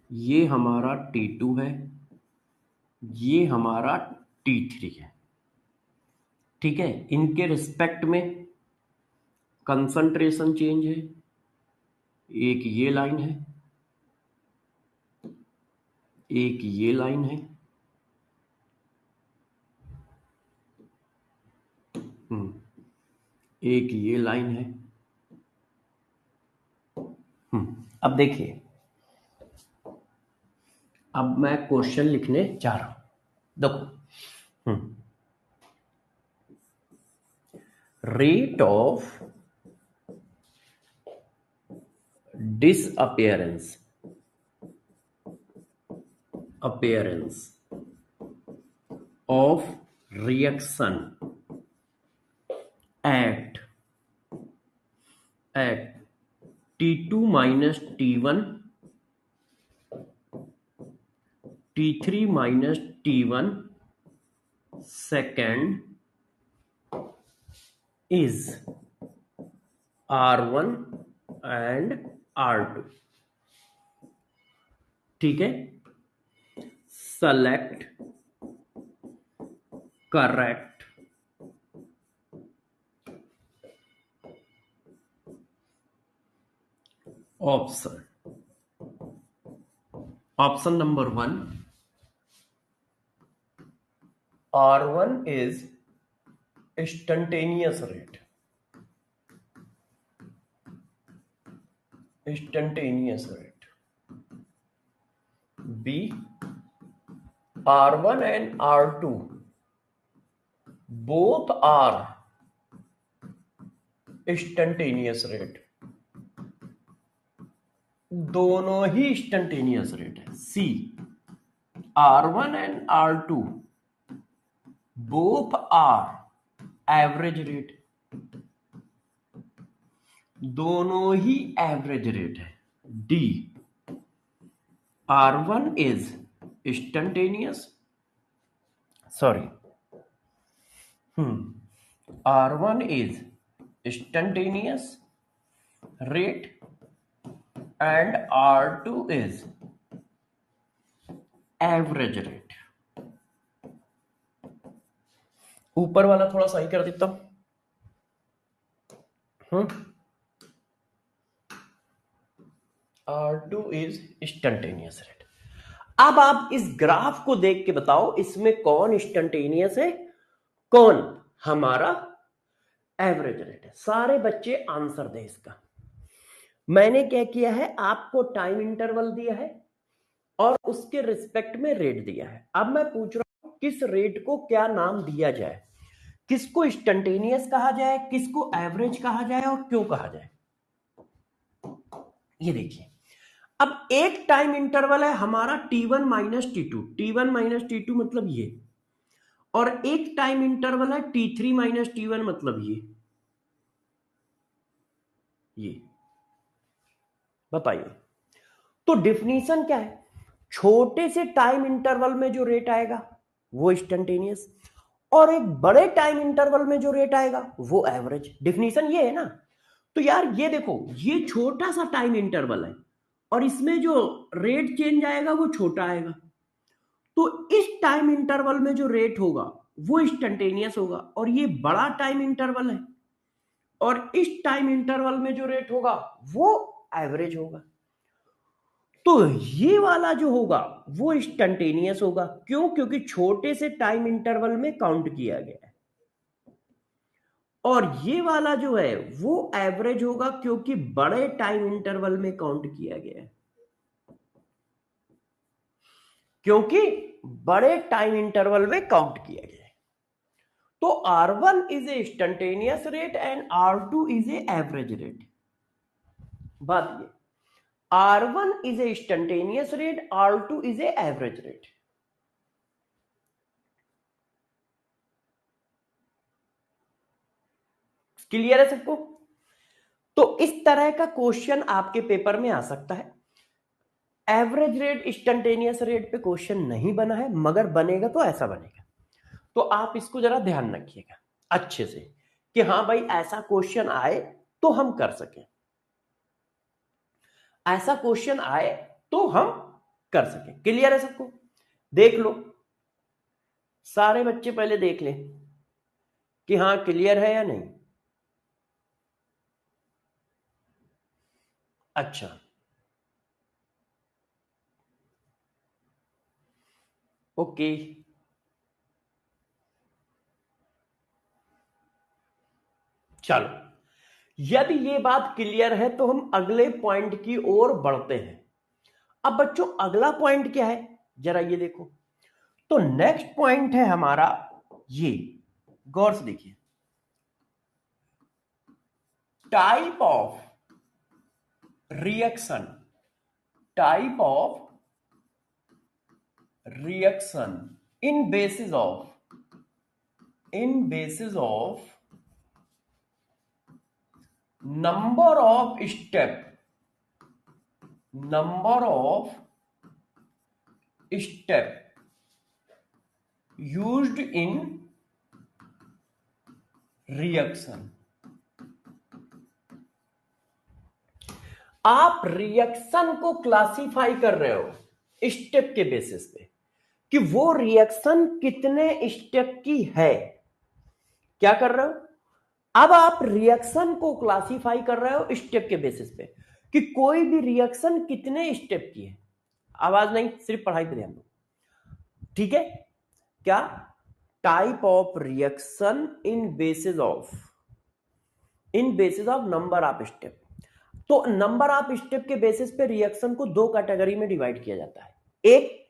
ये हमारा T2 है, ये हमारा T3 है, ठीक है। इनके रिस्पेक्ट में कंसंट्रेशन चेंज है, एक ये लाइन है, एक ये लाइन है, एक ये लाइन है। अब देखिए, अब मैं क्वेश्चन लिखने जा रहा हूं, देखो, rate of disappearance of reaction at T2 minus T1, T3 minus T1 second is R1 and R2. ठीक है, select correct option. Option number 1, R1 is instantaneous rate. B, R1 and R2 both are instantaneous rate, दोनों ही instantaneous rate है. सी, R1 and R2 both are average rate, दोनों ही average rate है. D, R1 is instantaneous, R1 is instantaneous rate and R2 is average rate. ऊपर वाला थोड़ा सही कर देता हूं. R2 is instantaneous rate. अब आप इस ग्राफ को देख के बताओ इसमें कौन इंस्टेंटेनियस है, कौन हमारा एवरेज रेट है. सारे बच्चे आंसर दे इसका. मैंने क्या किया है, आपको टाइम इंटरवल दिया है और उसके रिस्पेक्ट में रेट दिया है. अब मैं पूछ रहा हूं किस रेट को क्या नाम दिया जाए, किसको इंस्टेंटेनियस कहा जाए, किसको एवरेज कहा जाए और क्यों कहा जाए. ये देखिए, अब एक टाइम इंटरवल है हमारा T1 minus T2, T1 minus T2 मतलब ये, और एक टाइम इंटरवल है T3 माइनस T1 मतलब ये. बताइए, तो डिफिनीशन क्या है, छोटे से टाइम इंटरवल में जो रेट आएगा वो इंस्टेंटेनियस, और एक बड़े टाइम इंटरवल में जो रेट आएगा वो एवरेज. डिफिनीशन ये है ना. तो यार ये देखो, ये छोटा सा टाइम इंटरवल है और इसमें जो रेट चेंज आएगा वो छोटा आएगा, तो इस टाइम इंटरवल में जो रेट होगा वो इंस्टेंटेनियस होगा, और ये बड़ा टाइम इंटरवल है और इस टाइम इंटरवल में जो रेट होगा वो एवरेज होगा. तो ये वाला जो होगा वो इंस्टेंटेनियस होगा. क्यों? क्योंकि छोटे से टाइम इंटरवल में काउंट किया गया है. और ये वाला जो है वो एवरेज होगा क्योंकि बड़े टाइम इंटरवल में काउंट किया गया है. क्योंकि बड़े टाइम इंटरवल में काउंट किया गया है. तो R1 is a instantaneous rate and R2 is a average rate. बात ये, R1 is a instantaneous rate, R2 is a average rate. Clear है सबको? तो इस तरह का क्वेश्चन आपके पेपर में आ सकता है. एवरेज रेट इंस्टेंटेनियस रेट पे क्वेश्चन नहीं बना है, मगर बनेगा तो ऐसा बनेगा. तो आप इसको जरा ध्यान रखिएगा अच्छे से कि हाँ भाई ऐसा क्वेश्चन आए तो हम कर सकें, ऐसा क्वेश्चन आए तो हम कर सकें. क्लियर है सबको? देख लो, सारे बच्चे पहले देख लें कि हाँ क्लियर है या नहीं. अच्छा, ओके. चलो, यदि ये बात क्लियर है तो हम अगले पॉइंट की ओर बढ़ते हैं. अब बच्चों अगला पॉइंट क्या है, जरा ये देखो. तो नेक्स्ट पॉइंट है हमारा ये, गौर से देखिए, type of reaction, type of reaction in basis of number of step used in reaction। आप रिएक्शन को क्लासिफाई कर रहे हो स्टेप के बेसिस पे कि वो रिएक्शन कितने स्टेप की है। क्या कर रहे हो? अब आप रिएक्शन को क्लासिफाई कर रहे हो स्टेप के बेसिस पे कि कोई भी रिएक्शन कितने स्टेप की है। आवाज नहीं, सिर्फ पढ़ाई पे ध्यान दो, ठीक है? क्या? Type of reaction in basis of number of step. तो नंबर ऑफ स्टेप के बेसिस पे रिएक्शन को दो कैटेगरी में डिवाइड किया जाता है। एक,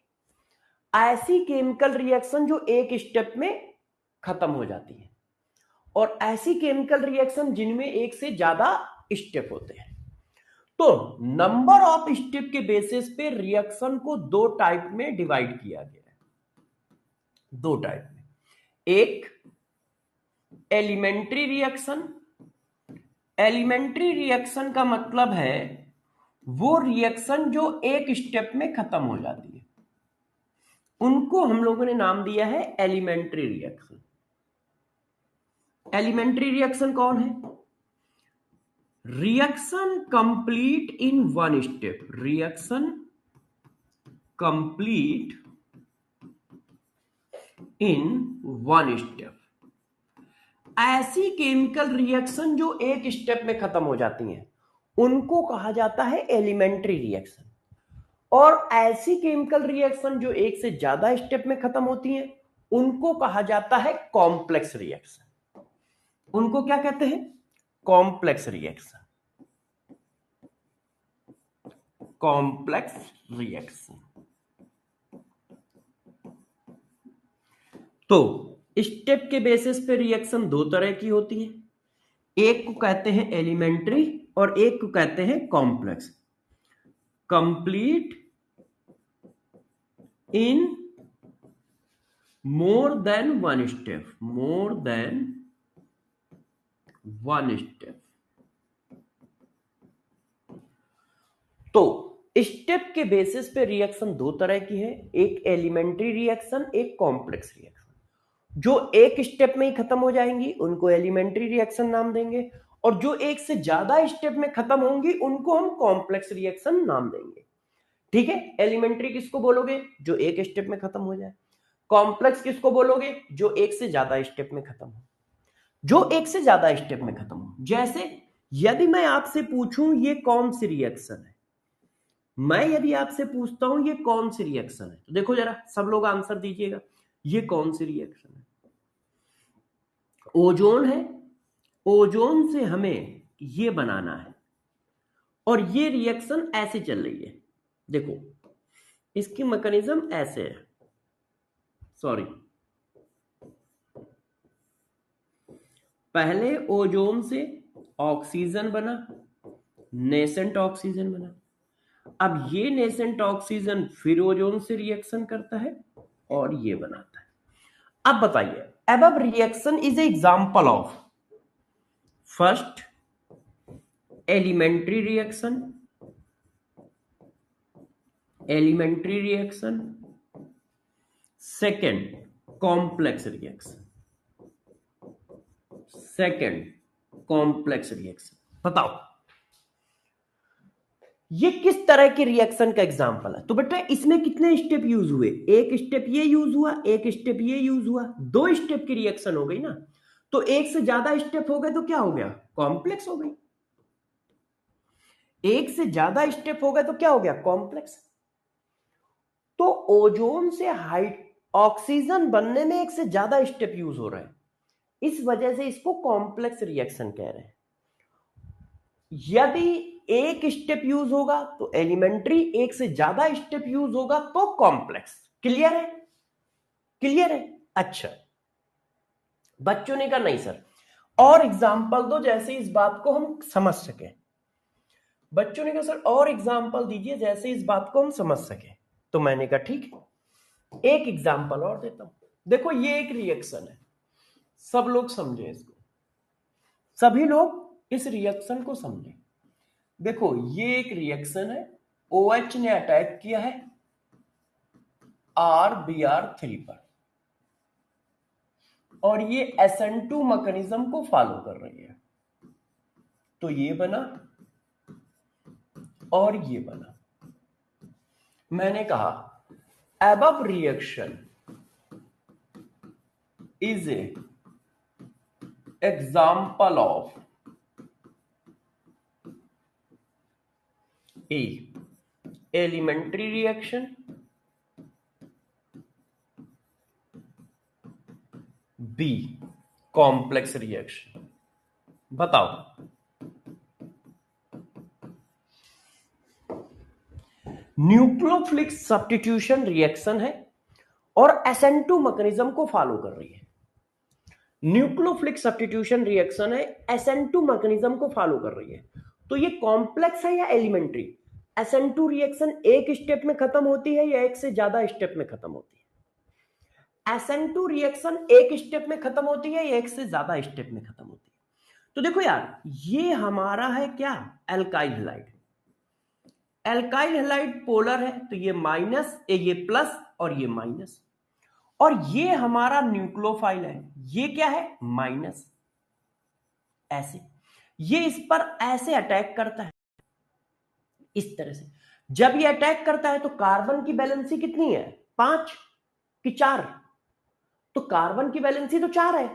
ऐसी केमिकल रिएक्शन जो एक स्टेप में खत्म हो जाती है, और ऐसी केमिकल रिएक्शन जिनमें एक से ज्यादा स्टेप होते हैं। तो नंबर ऑफ स्टेप के बेसिस पे रिएक्शन को दो टाइप में डिवाइड किया गया है, दो टाइप में। एक एलिमेंट्री रिएक्शन। एलिमेंट्री रिएक्शन का मतलब है वो रिएक्शन जो एक स्टेप में खत्म हो जाती है, उनको हम लोगों ने नाम दिया है एलिमेंट्री रिएक्शन। एलिमेंट्री रिएक्शन कौन है? Reaction complete in one step, reaction complete in one step. ऐसी केमिकल रिएक्शन जो एक स्टेप में खत्म हो जाती हैं उनको कहा जाता है एलिमेंट्री रिएक्शन, और ऐसी केमिकल रिएक्शन जो एक से ज्यादा स्टेप में खत्म होती हैं उनको कहा जाता है कॉम्प्लेक्स रिएक्शन। उनको क्या कहते हैं? Complex reaction. Complex reaction. तो स्टेप के बेसिस पे रिएक्शन दो तरह की होती है, एक को कहते हैं एलिमेंट्री और एक को कहते हैं complex. Complete in more than one step, more than one step. तो स्टेप के बेसिस पे रिएक्शन दो तरह की है, एक एलिमेंट्री रिएक्शन, एक कॉम्प्लेक्स रिएक्शन। जो एक स्टेप में ही खत्म हो जाएंगी उनको एलिमेंट्री रिएक्शन नाम देंगे, और जो एक से ज्यादा स्टेप में खत्म होंगी उनको हम कॉम्प्लेक्स रिएक्शन नाम देंगे। ठीक है? एलिमेंट्री किसको बोलोगे? जो एक स्टेप में खत्म हो जाए। कॉम्प्लेक्स किसको बोलोगे? जो एक से ज्यादा स्टेप में खत्म हो, जो एक से ज्यादा स्टेप में खत्म हो। जैसे यदि मैं आपसे पूछूं ये कौन सी रिएक्शन है, मैं यदि आपसे पूछता हूं ये कौन सी रिएक्शन है, तो देखो जरा सब लोग आंसर दीजिएगा, ये कौन सी रिएक्शन है? ओजोन है। ओजोन से हमें ये बनाना है, और ये रिएक्शन ऐसे चल रही है। देखो इसकी मैकेनिज्म ऐसे है, सॉरी, पहले ओजोन से ऑक्सीजन बना, नेसेंट ऑक्सीजन बना। अब ये नेसेंट ऑक्सीजन फिर ओजोन से रिएक्शन करता है और ये बनाता है। अब बताइए, above reaction is an example of first elementary reaction, second complex reaction। बताओ ये किस तरह के रिएक्शन का एग्जांपल है? तो बेटा इसमें कितने स्टेप यूज हुए? एक स्टेप ये यूज हुआ, एक स्टेप ये यूज हुआ, दो स्टेप की रिएक्शन हो गई ना। तो एक से ज्यादा स्टेप हो गए तो क्या हो गया? कॉम्प्लेक्स हो गई। एक से ज्यादा स्टेप हो गए तो क्या हो गया? कॉम्प्लेक्स। तो ओजोन से ऑक्सीजन बनने में एक से ज्यादा स्टेप यूज हो रहा है, इस वजह से इसको कॉम्प्लेक्स रिएक्शन कह रहे हैं। यदि एक स्टेप यूज होगा तो एलिमेंट्री, एक से ज्यादा स्टेप यूज होगा तो कॉम्प्लेक्स। क्लियर है? क्लियर है? अच्छा, बच्चों ने कहा नहीं सर और एग्जाम्पल दो जैसे इस बात को हम समझ सके। बच्चों ने कहा सर और एग्जाम्पल दीजिए जैसे इस बात को हम समझ सके। तो मैंने कहा ठीक है, एक एग्जाम्पल और देता हूं। देखो ये एक रिएक्शन है, सब लोग समझे इसको, सभी लोग इस रिएक्शन को समझे। देखो ये एक रिएक्शन है, OH ने अटैक किया है RBr3 पर और ये SN2 मैकेनिज्म को फॉलो कर रही है। तो ये बना और ये बना। मैंने कहा above reaction is a example of A elementary reaction, B complex reaction। बताओ न्यूक्लियोफिलिक सब्स्टिट्यूशन रिएक्शन है और SN2 मैकेनिज्म को फॉलो कर रही है। न्यूक्लियोफिलिक सब्स्टिट्यूशन रिएक्शन है, SN2 मैकेनिज्म को फॉलो कर रही है। तो ये कॉम्प्लेक्स है या एलिमेंट्री? SN2 रिएक्शन एक स्टेप में खत्म होती है या एक से ज्यादा स्टेप में खत्म होती है? SN2 रिएक्शन एक स्टेप में खत्म होती है या एक से ज्यादा स्टेप में खत्म होती है? तो देखो यार ये हमारा है क्या, alkyl halide. Alkyl halide polar है तो ये माइनस, ये प्लस और ये माइनस। और ये हमारा न्यूक्लियोफाइल है, ये क्या है, माइनस। ऐसे ये इस पर ऐसे अटैक करता है, इस तरह से। जब ये अटैक करता है तो कार्बन की वैलेंसी कितनी है, 5 कि 4? तो कार्बन की वैलेंसी तो 4 है,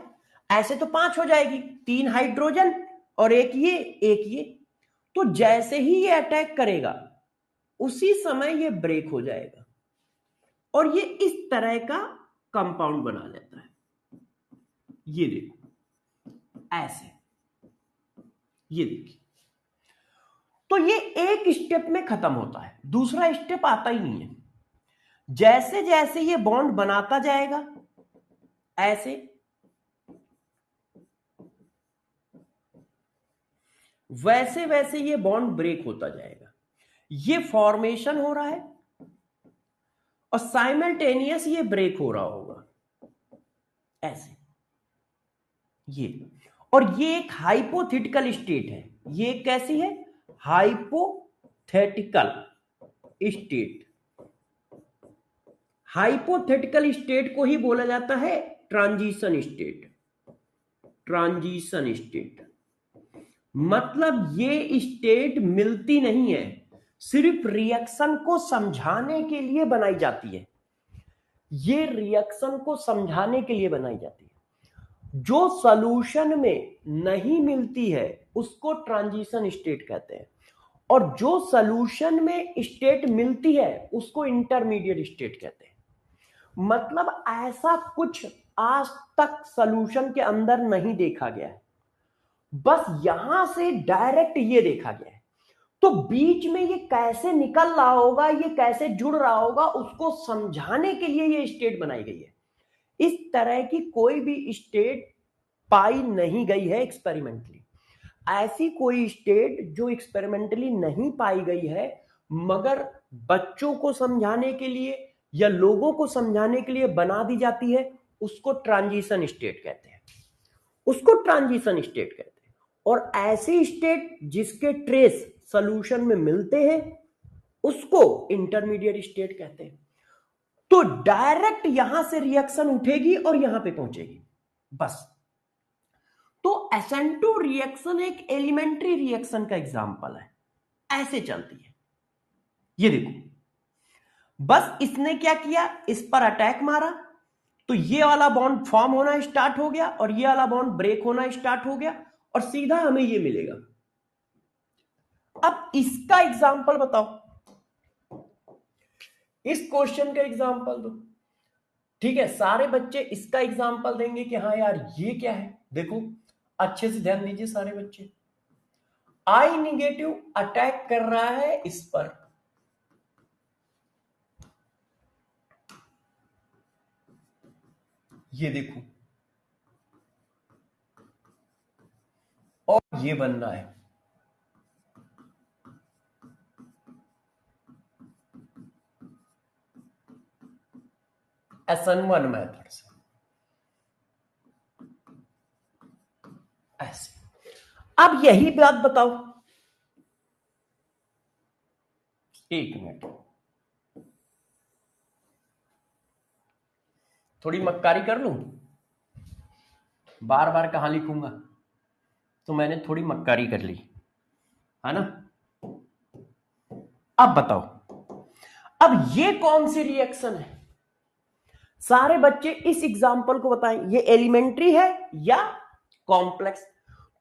ऐसे तो 5 हो जाएगी, 3 हाइड्रोजन और एक ये एक ये। तो जैसे ही ये अटैक करेगा उसी समय ये ब्रेक हो जाएगा और ये इस तरह का कंपाउंड बना लेता है। ये देखो ऐसे, ये देखिए। तो ये एक स्टेप में खत्म होता है, दूसरा स्टेप आता ही नहीं है। जैसे जैसे ये बॉन्ड बनाता जाएगा ऐसे, वैसे वैसे ये बॉन्ड ब्रेक होता जाएगा। ये फॉर्मेशन हो रहा है और साइमल्टेनियस ये ब्रेक हो रहा होगा ऐसे, ये। और ये एक हाइपोथेटिकल स्टेट है। ये कैसी है, हाइपोथेटिकल स्टेट। हाइपोथेटिकल स्टेट को ही बोला जाता है ट्रांजिशन स्टेट। ट्रांजिशन स्टेट मतलब ये स्टेट मिलती नहीं है, सिर्फ रिएक्शन को समझाने के लिए बनाई जाती है। ये रिएक्शन को समझाने के लिए बनाई जाती है। जो सॉल्यूशन में नहीं मिलती है उसको ट्रांजिशन स्टेट कहते हैं और जो सॉल्यूशन में स्टेट मिलती है उसको इंटरमीडिएट स्टेट कहते हैं। मतलब ऐसा कुछ आज तक सॉल्यूशन के अंदर नहीं देखा गया है, बस यहां से डायरेक्ट ये देखा गया है। तो बीच में ये कैसे निकल रहा होगा, ये कैसे जुड़ रहा होगा, उसको समझाने के लिए ये स्टेट बनाई गई है। इस तरह की कोई भी स्टेट पाई नहीं गई है एक्सपेरिमेंटली। ऐसी कोई स्टेट जो एक्सपेरिमेंटली नहीं पाई गई है मगर बच्चों को समझाने के लिए या लोगों को समझाने के लिए बना दी जाती है, उसको ट्रांजिशन स्टेट कहते हैं। उसको ट्रांजिशन स्टेट कहते हैं। और ऐसी स्टेट जिसके ट्रेस सॉल्यूशन में मिलते हैं उसको इंटरमीडिएट स्टेट कहते हैं। तो डायरेक्ट यहां से रिएक्शन उठेगी और यहां पे पहुंचेगी, बस। तो SN2 रिएक्शन एक एलिमेंट्री रिएक्शन का एग्जांपल है, ऐसे चलती है। ये देखो बस इसने क्या किया, इस पर अटैक मारा तो ये वाला बॉन्ड फॉर्म होना स्टार्ट हो गया और ये वाला बॉन्ड ब्रेक होना स्टार्ट हो गया और सीधा हमें ये मिलेगा। अब इसका एग्जांपल बताओ, इस क्वेश्चन का एग्जांपल दो। ठीक है, सारे बच्चे इसका एग्जांपल देंगे कि हाँ यार ये क्या है। देखो अच्छे से ध्यान दीजिए सारे बच्चे। I नेगेटिव अटैक कर रहा है इस पर, ये देखो, और ये बन रहा है SN1 मेथड से, ऐसे। अब यही बात बताओ, एक मिनट, थोड़ी मक्कारी कर लूं, बार बार कहां लिखूंगा, तो मैंने थोड़ी मक्कारी कर ली, है ना। अब बताओ, अब ये कौन सी रिएक्शन है, सारे बच्चे इस एग्जाम्पल को बताएं, ये एलिमेंट्री है या कॉम्प्लेक्स।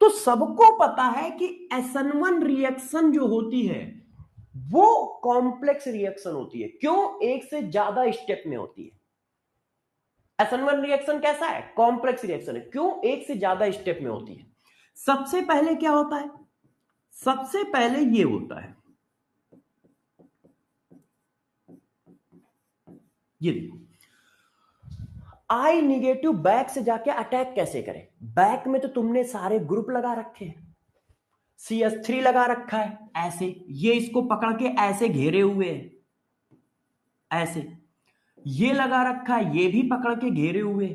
तो सबको पता है कि SN1 रिएक्शन जो होती है वो कॉम्प्लेक्स रिएक्शन होती है। क्यों? एक से ज्यादा स्टेप में होती है। SN1 रिएक्शन कैसा है? कॉम्प्लेक्स रिएक्शन है। क्यों? एक से ज्यादा स्टेप में होती है। सबसे पहले क्या होता है? सबसे पहले ये होता है, ये देखो, आई निगेटिव बैक से जाके अटैक कैसे करें। बैक में तो तुमने सारे ग्रुप लगा रखे हैं, CH3 लगा रखा है ऐसे, ये इसको पकड़ के ऐसे घेरे हुए हैं, ऐसे ये लगा रखा है, ये भी पकड़ के घेरे हुए।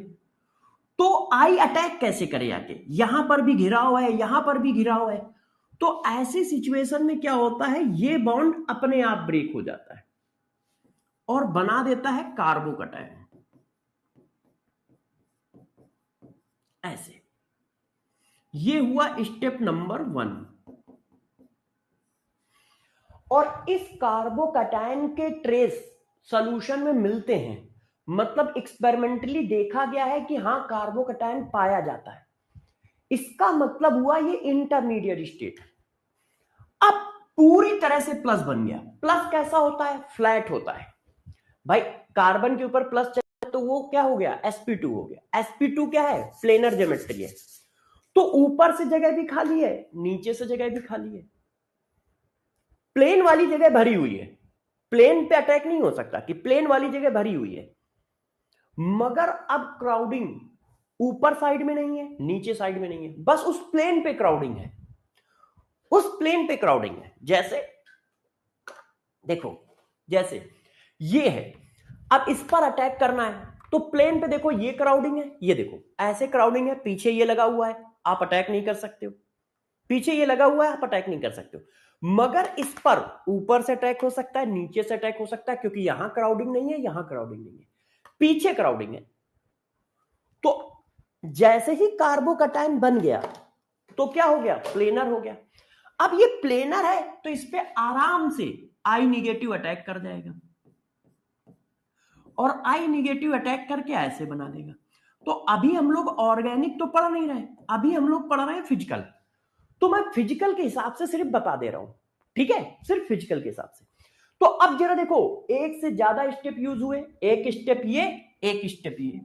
तो आई अटैक कैसे करे आके, यहां पर भी घिरा हुआ है, यहां पर भी घिरा हुआ है। तो ऐसी सिचुएशन में क्या होता है, ये बॉन्ड अपने आप ब्रेक हो जाता है और बना देता है कार्बोकैटायन, ऐसे। ये हुआ स्टेप नंबर 1। और इस कार्बोकैटायन के ट्रेस सॉल्यूशन में मिलते हैं, मतलब एक्सपेरिमेंटली देखा गया है कि हां कार्बोकैटायन पाया जाता है। इसका मतलब हुआ ये इंटरमीडिएट स्टेट। अब पूरी तरह से प्लस बन गया। प्लस कैसा होता है? फ्लैट होता है भाई। कार्बन के ऊपर प्लस चले तो वो क्या हो गया? sp2 हो गया। sp2 क्या है? प्लेनर ज्योमेट्री है। तो ऊपर से जगह भी खाली है, नीचे से जगह भी खाली है, प्लेन वाली जगह भरी हुई है। प्लेन पे अटैक नहीं हो सकता कि प्लेन वाली जगह भरी हुई है। मगर अब क्राउडिंग ऊपर साइड में नहीं है, नीचे साइड में नहीं है, बस उस प्लेन पे क्राउडिंग है, उस प्लेन पे क्राउडिंग है। जैसे देखो, जैसे ये है, अब इस पर अटैक करना है तो प्लेन पे देखो ये क्राउडिंग है, ये देखो ऐसे क्राउडिंग है, पीछे ये लगा हुआ है, आप अटैक नहीं कर सकते हो। पीछे ये लगा हुआ है, आप अटैक नहीं कर सकते हो। मगर इस पर ऊपर से अटैक हो सकता है, नीचे से अटैक हो सकता है, क्योंकि यहां क्राउडिंग नहीं है, यहां क्राउडिंग नहीं है, पीछे क्राउडिंग है। तो जैसे ही कार्बोकैटायन बन गया तो क्या हो गया? प्लेनर हो गया। अब ये प्लेनर है तो इस पे आराम से आई निगेटिव अटैक कर जाएगा और आई निगेटिव अटैक करके ऐसे बना देगा। तो अभी हम लोग ऑर्गेनिक तो पढ़ नहीं रहे, अभी हम लोग पढ़ रहे हैं फिजिकल। तो मैं फिजिकल के हिसाब से सिर्फ बता दे रहा हूं, ठीक है, सिर्फ फिजिकल के हिसाब से। तो अब जरा देखो, एक से ज्यादा स्टेप यूज हुए, एक स्टेप ये, एक स्टेप ये,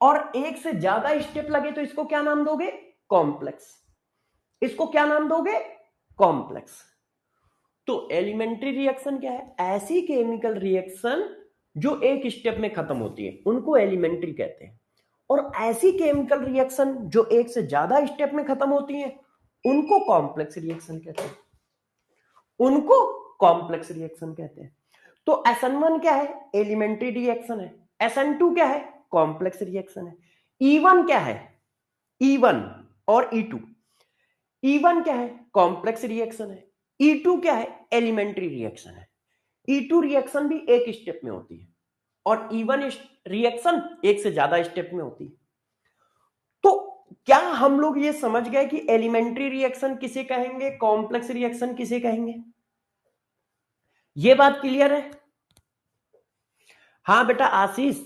और एक से ज्यादा स्टेप लगे तो इसको क्या नाम दोगे? कॉम्प्लेक्स। इसको क्या नाम दोगे? कॉम्प्लेक्स। तो एलिमेंट्री रिएक्शन क्या है? ऐसी केमिकल रिएक्शन जो एक स्टेप में खत्म होती है उनको एलिमेंट्री कहते हैं, और ऐसी केमिकल रिएक्शन जो एक से ज्यादा स्टेप में खत्म होती है उनको कॉम्प्लेक्स रिएक्शन कहते हैं, उनको कॉम्प्लेक्स रिएक्शन कहते हैं। तो SN1 क्या है? एलिमेंट्री रिएक्शन है। SN2 क्या है? कॉम्प्लेक्स रिएक्शन है। E1 क्या है? E1 और E2। E1 क्या है? कॉम्प्लेक्स रिएक्शन है। E2 क्या है? एलिमेंट्री रिएक्शन है। E2 रिएक्शन भी एक स्टेप में होती है और E1 रिएक्शन एक से ज्यादा स्टेप में होती है। तो क्या हम लोग ये समझ गए कि एलिमेंट्री रिएक्शन किसे कहेंगे, कॉम्प्लेक्स रिएक्शन किसे कहेंगे? ये बात क्लियर है? हाँ बेटा आशीष,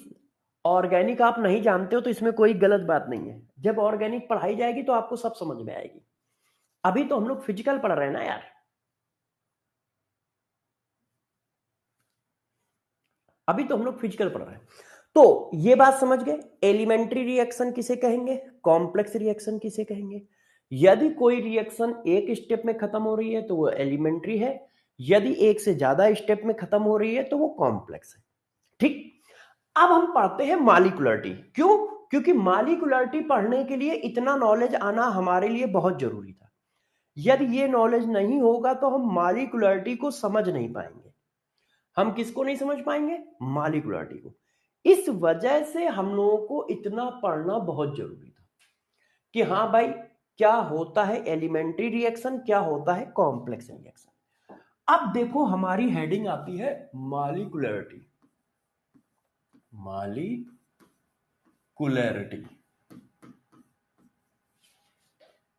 ऑर्गेनिक आप नहीं जानते हो तो इसमें कोई गलत बात नहीं है। जब ऑर्गेनिक पढ़ाई जाएगी तो आपको सब समझ में आएगी। अभी तो हम लोग फिजिकल पढ़ रहे हैं ना यार, अभी तो हम लोग फिजिकल पढ़ रहे हैं। तो ये बात समझ गए, एलिमेंट्री रिएक्शन किसे कहेंगे, कॉम्प्लेक्स रिएक्शन किसे कहेंगे। यदि कोई रिएक्शन एक स्टेप में खत्म हो रही है तो वो एलिमेंट्री है, यदि एक से ज्यादा स्टेप में खत्म हो रही है तो वो कॉम्प्लेक्स है। ठीक। अब हम पढ़ते हैं मॉलिक्यूलरिटी। क्यों? क्योंकि मॉलिक्यूलरिटी पढ़ने के लिए इतना नॉलेज आना हमारे लिए बहुत जरूरी था। यदि ये नॉलेज नहीं होगा तो हम मॉलिक्यूलरिटी को समझ नहीं पाएंगे। हम किसको नहीं समझ पाएंगे? मॉलिक्यूलरिटी को। इस वजह से हम लोगों को इतना पढ़ना बहुत जरूरी था कि हाँ भाई, क्या होता है एलिमेंट्री रिएक्शन, क्या होता है कॉम्प्लेक्स रिएक्शन। अब देखो हमारी हेडिंग आती है मॉलिक्यूलरिटी। Molecularity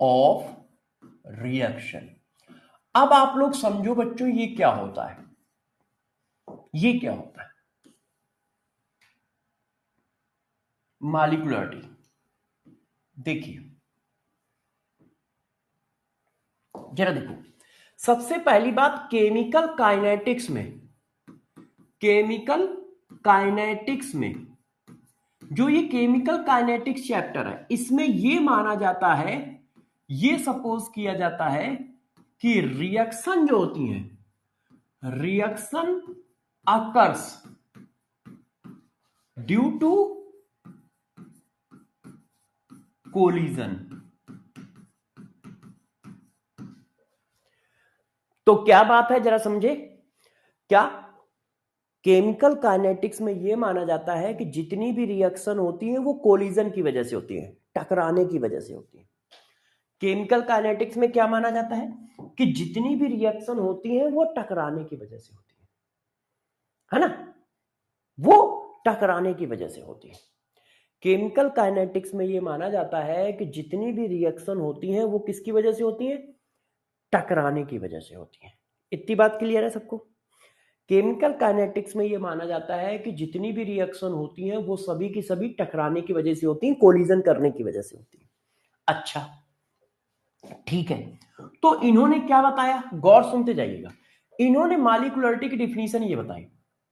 of reaction. अब आप लोग समझो बच्चों, ये क्या होता है? ये क्या होता है मॉलिक्यूलरिटी? देखिए जरा देखो, सबसे पहली बात, केमिकल काइनेटिक्स में, केमिकल काइनेटिक्स में जो ये केमिकल काइनेटिक्स चैप्टर है, इसमें ये माना जाता है, ये सपोज किया जाता है कि रिएक्शन जो होती है, reaction occurs due to collision. तो क्या बात है जरा समझे? क्या केमिकल काइनेटिक्स में यह माना जाता है कि जितनी भी रिएक्शन होती है वो कोलिजन की वजह से होती है, टकराने की वजह से होती है। केमिकल काइनेटिक्स में क्या माना जाता है कि जितनी भी रिएक्शन होती है वो टकराने की वजह से होती है ना? वो टकराने की वजह से होती है। केमिकल काइनेटिक्स में यह माना जाता है कि जितनी भी रिएक्शन होती है वो किसकी वजह से होती है? टकराने की वजह से होती है। इतनी बात क्लियर है सबको? केमिकल काइनेटिक्स में यह माना जाता है कि जितनी भी रिएक्शन होती हैं वो सभी की सभी टकराने की वजह से होती हैं, कोलिजन करने की वजह से होती है। अच्छा ठीक है, तो इन्होंने क्या बताया, गौर सुनते जाइएगा। इन्होंने मॉलिक्यूलरिटी की डिफिनीशन ये बताई,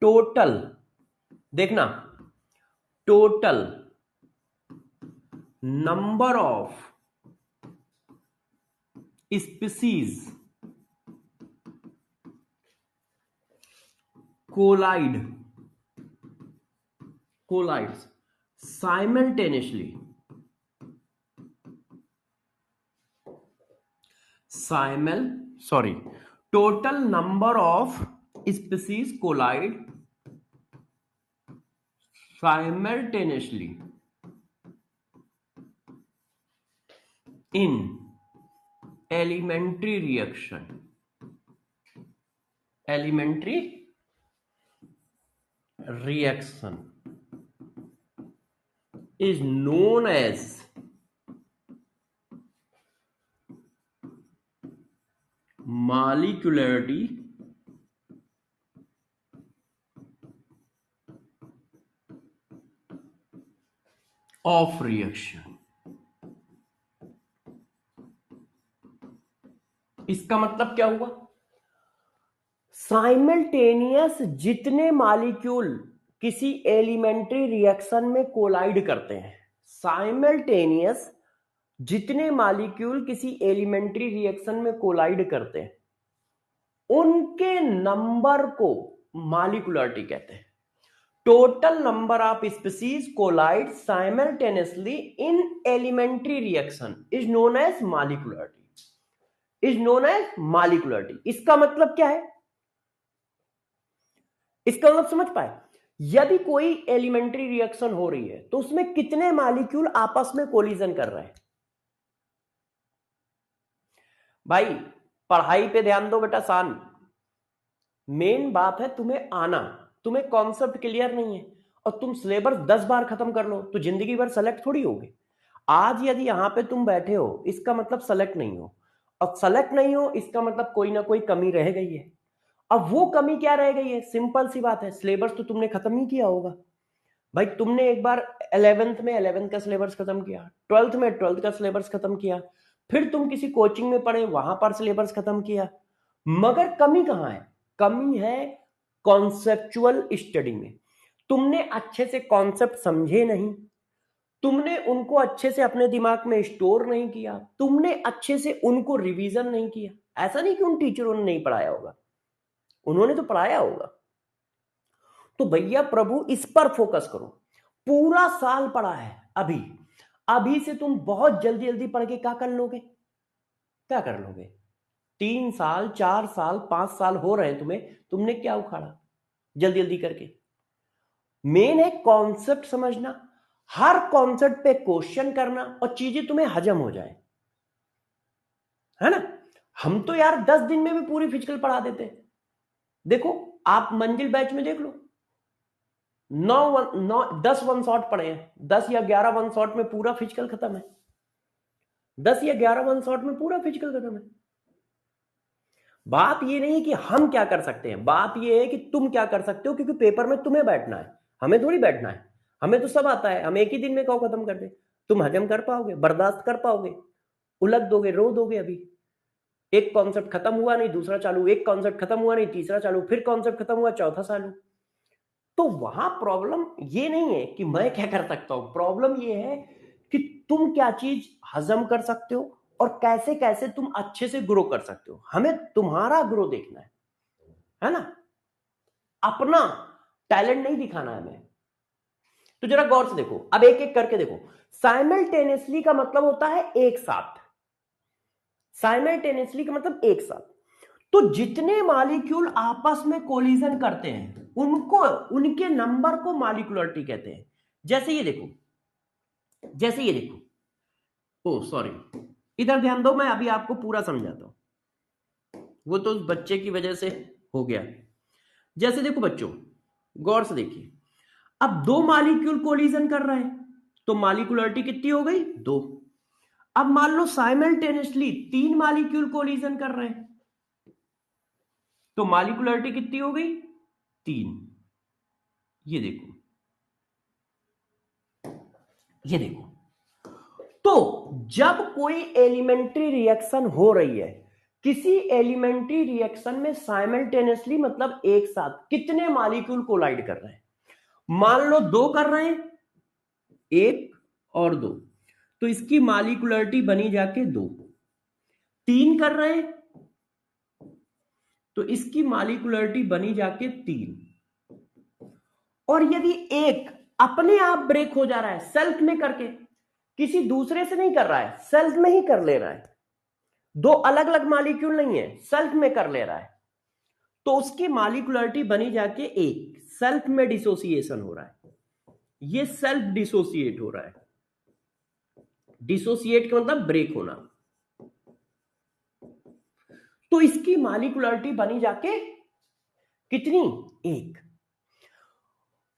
टोटल, देखना, total number of species collides simultaneously, total number of species collide simultaneously in elementary reaction, elementary reaction is known as molecularity of reaction। इसका मतलब क्या हुआ? साइमल्टेनियस जितने मॉलिक्यूल किसी एलिमेंट्री रिएक्शन में कोलाइड करते हैं, साइमल्टेनियस जितने मॉलिक्यूल किसी एलिमेंट्री रिएक्शन में कोलाइड करते हैं उनके नंबर को मॉलिक्यूलरिटी कहते हैं। Total number of species collide simultaneously in elementary reaction is known as molecularity, is known as molecularity. इसका मतलब क्या है? इसका मतलब समझ पाए, यदि कोई एलिमेंट्री रिएक्शन हो रही है तो उसमें कितने मॉलिक्यूल आपस में कोलिजन कर रहे हैं? भाई पढ़ाई पे ध्यान दो बेटा सान, मेन बात है तुम्हें आना, तुम्हें कॉन्सेप्ट क्लियर नहीं है और तुम सिलेबस 10 बार खत्म कर लो तो जिंदगी भर सेलेक्ट थोड़ी होगे। आज यदि यहां पे तुम बैठे हो इसका मतलब सेलेक्ट नहीं हो, और सेलेक्ट नहीं हो इसका मतलब कोई ना कोई कमी रह गई है। अब वो कमी क्या रह गई है? सिंपल सी बात है, सिलेबस तो तुमने खत्म ही किया होगा। भाई तुमने एक बार 11th में 11th का सिलेबस खत्म किया, 12th में 12th का सिलेबस खत्म किया, फिर तुम किसी कोचिंग में पढ़े वहां पर सिलेबस खत्म किया, मगर कमी कहां है? कमी है कॉन्सेप्चुअल स्टडी में। तुमने अच्छे से कॉन्सेप्ट समझे नहीं, तुमने उनको अच्छे से अपने दिमाग में स्टोर नहीं किया, तुमने अच्छे से उनको रिवीजन नहीं किया। ऐसा नहीं कि उन टीचरों ने नहीं पढ़ाया होगा, उन्होंने तो पढ़ाया होगा। तो भैया प्रभु इस पर फोकस करो। पूरा साल पड़ा है, अभी अभी से तुम बहुत जल्दी जल्दी पढ़ के क्या कर लोगे, क्या कर लोगे? 3 साल 4 साल 5 साल हो रहे हैं तुम्हें, तुमने क्या उखाड़ा जल्दी जल्दी करके? मेन है कॉन्सेप्ट समझना, हर कॉन्सेप्ट पे क्वेश्चन करना और चीजें तुम्हें हजम हो जाए, है ना? हम तो यार 10 दिन में भी पूरी फिजिकल पढ़ा देते हैं। देखो आप मंजिल बैच में देख लो, 10 वन शॉट पढ़े हैं, 10 या 11 वन शॉट में पूरा फिजिकल खत्म है, 10 या 11 वन शॉट में पूरा फिजिकल खत्म है। बात ये नहीं कि हम क्या कर सकते हैं, बात ये है कि तुम क्या कर सकते हो, क्योंकि पेपर में तुम्हें बैठना है, हमें थोड़ी बैठना है। हमें तो सब आता है, हम एक ही दिन में कहो खत्म कर दे। तुम हजम कर पाओगे, बर्दाश्त कर पाओगे? उलट दोगे, रो दोगे। अभी एक कॉन्सेप्ट खत्म हुआ नहीं दूसरा चालू, एक कॉन्सेप्ट खत्म हुआ नहीं तीसरा चालू, फिर कॉन्सेप्ट खत्म हुआ चौथा चालू। तो वहां प्रॉब्लम ये नहीं है कि मैं क्या कर सकता हूं, प्रॉब्लम ये है कि तुम क्या चीज हजम कर सकते हो और कैसे कैसे तुम अच्छे से ग्रो कर सकते हो। हमें तुम्हारा ग्रो देखना है ना, अपना टैलेंट नहीं दिखाना है हमें। तो जरा गौर से देखो, अब एक एक करके देखो। साइमल्टेनियसली का मतलब होता है एक साथ, साइमल्टेनियसली का मतलब एक साथ। तो जितने मॉलिक्यूल आपस में कोलिजन करते हैं उनको, उनके नंबर को मॉलिक्यूलरिटी कहते हैं। जैसे ये देखो, जैसे ये देखो, ओ सॉरी, इधर ध्यान दो, मैं अभी आपको पूरा समझाता हूं, वो तो उस बच्चे की वजह से हो गया। जैसे देखो बच्चों, गौर से देखिए, अब 2 मॉलिक्यूल कोलिजन कर रहे हैं तो मॉलिक्यूलरिटी कितनी हो गई? 2। अब मान लो साइमल्टेनियसली 3 मॉलिक्यूल कोलिजन कर रहे हैं तो मॉलिक्यूलरिटी कितनी हो गई? 3। ये देखो, ये देखो। तो जब कोई एलिमेंट्री रिएक्शन हो रही है, किसी एलिमेंट्री रिएक्शन में साइमल्टेनियसली मतलब एक साथ कितने मॉलिक्यूल कोलाइड कर रहे हैं? मान लो 2 कर रहे हैं, 1 और 2, तो इसकी मॉलिक्यूलरिटी बनी जाके 2। 3 कर रहे हैं तो इसकी मॉलिक्यूलरिटी बनी जाके 3। और यदि एक अपने आप ब्रेक हो जा रहा है सेल्फ में करके, किसी दूसरे से नहीं कर रहा है, सेल्फ में ही कर ले रहा है, 2 अलग अलग मॉलिक्यूल नहीं है, सेल्फ में कर ले रहा है, तो उसकी मॉलिक्यूलरिटी बनी जाके 1। सेल्फ में डिसोसिएशन हो रहा है, ये सेल्फ डिसोसिएट हो रहा है। डिसोसिएट का मतलब ब्रेक होना। तो इसकी मॉलिक्यूलरिटी बनी जाके कितनी? 1।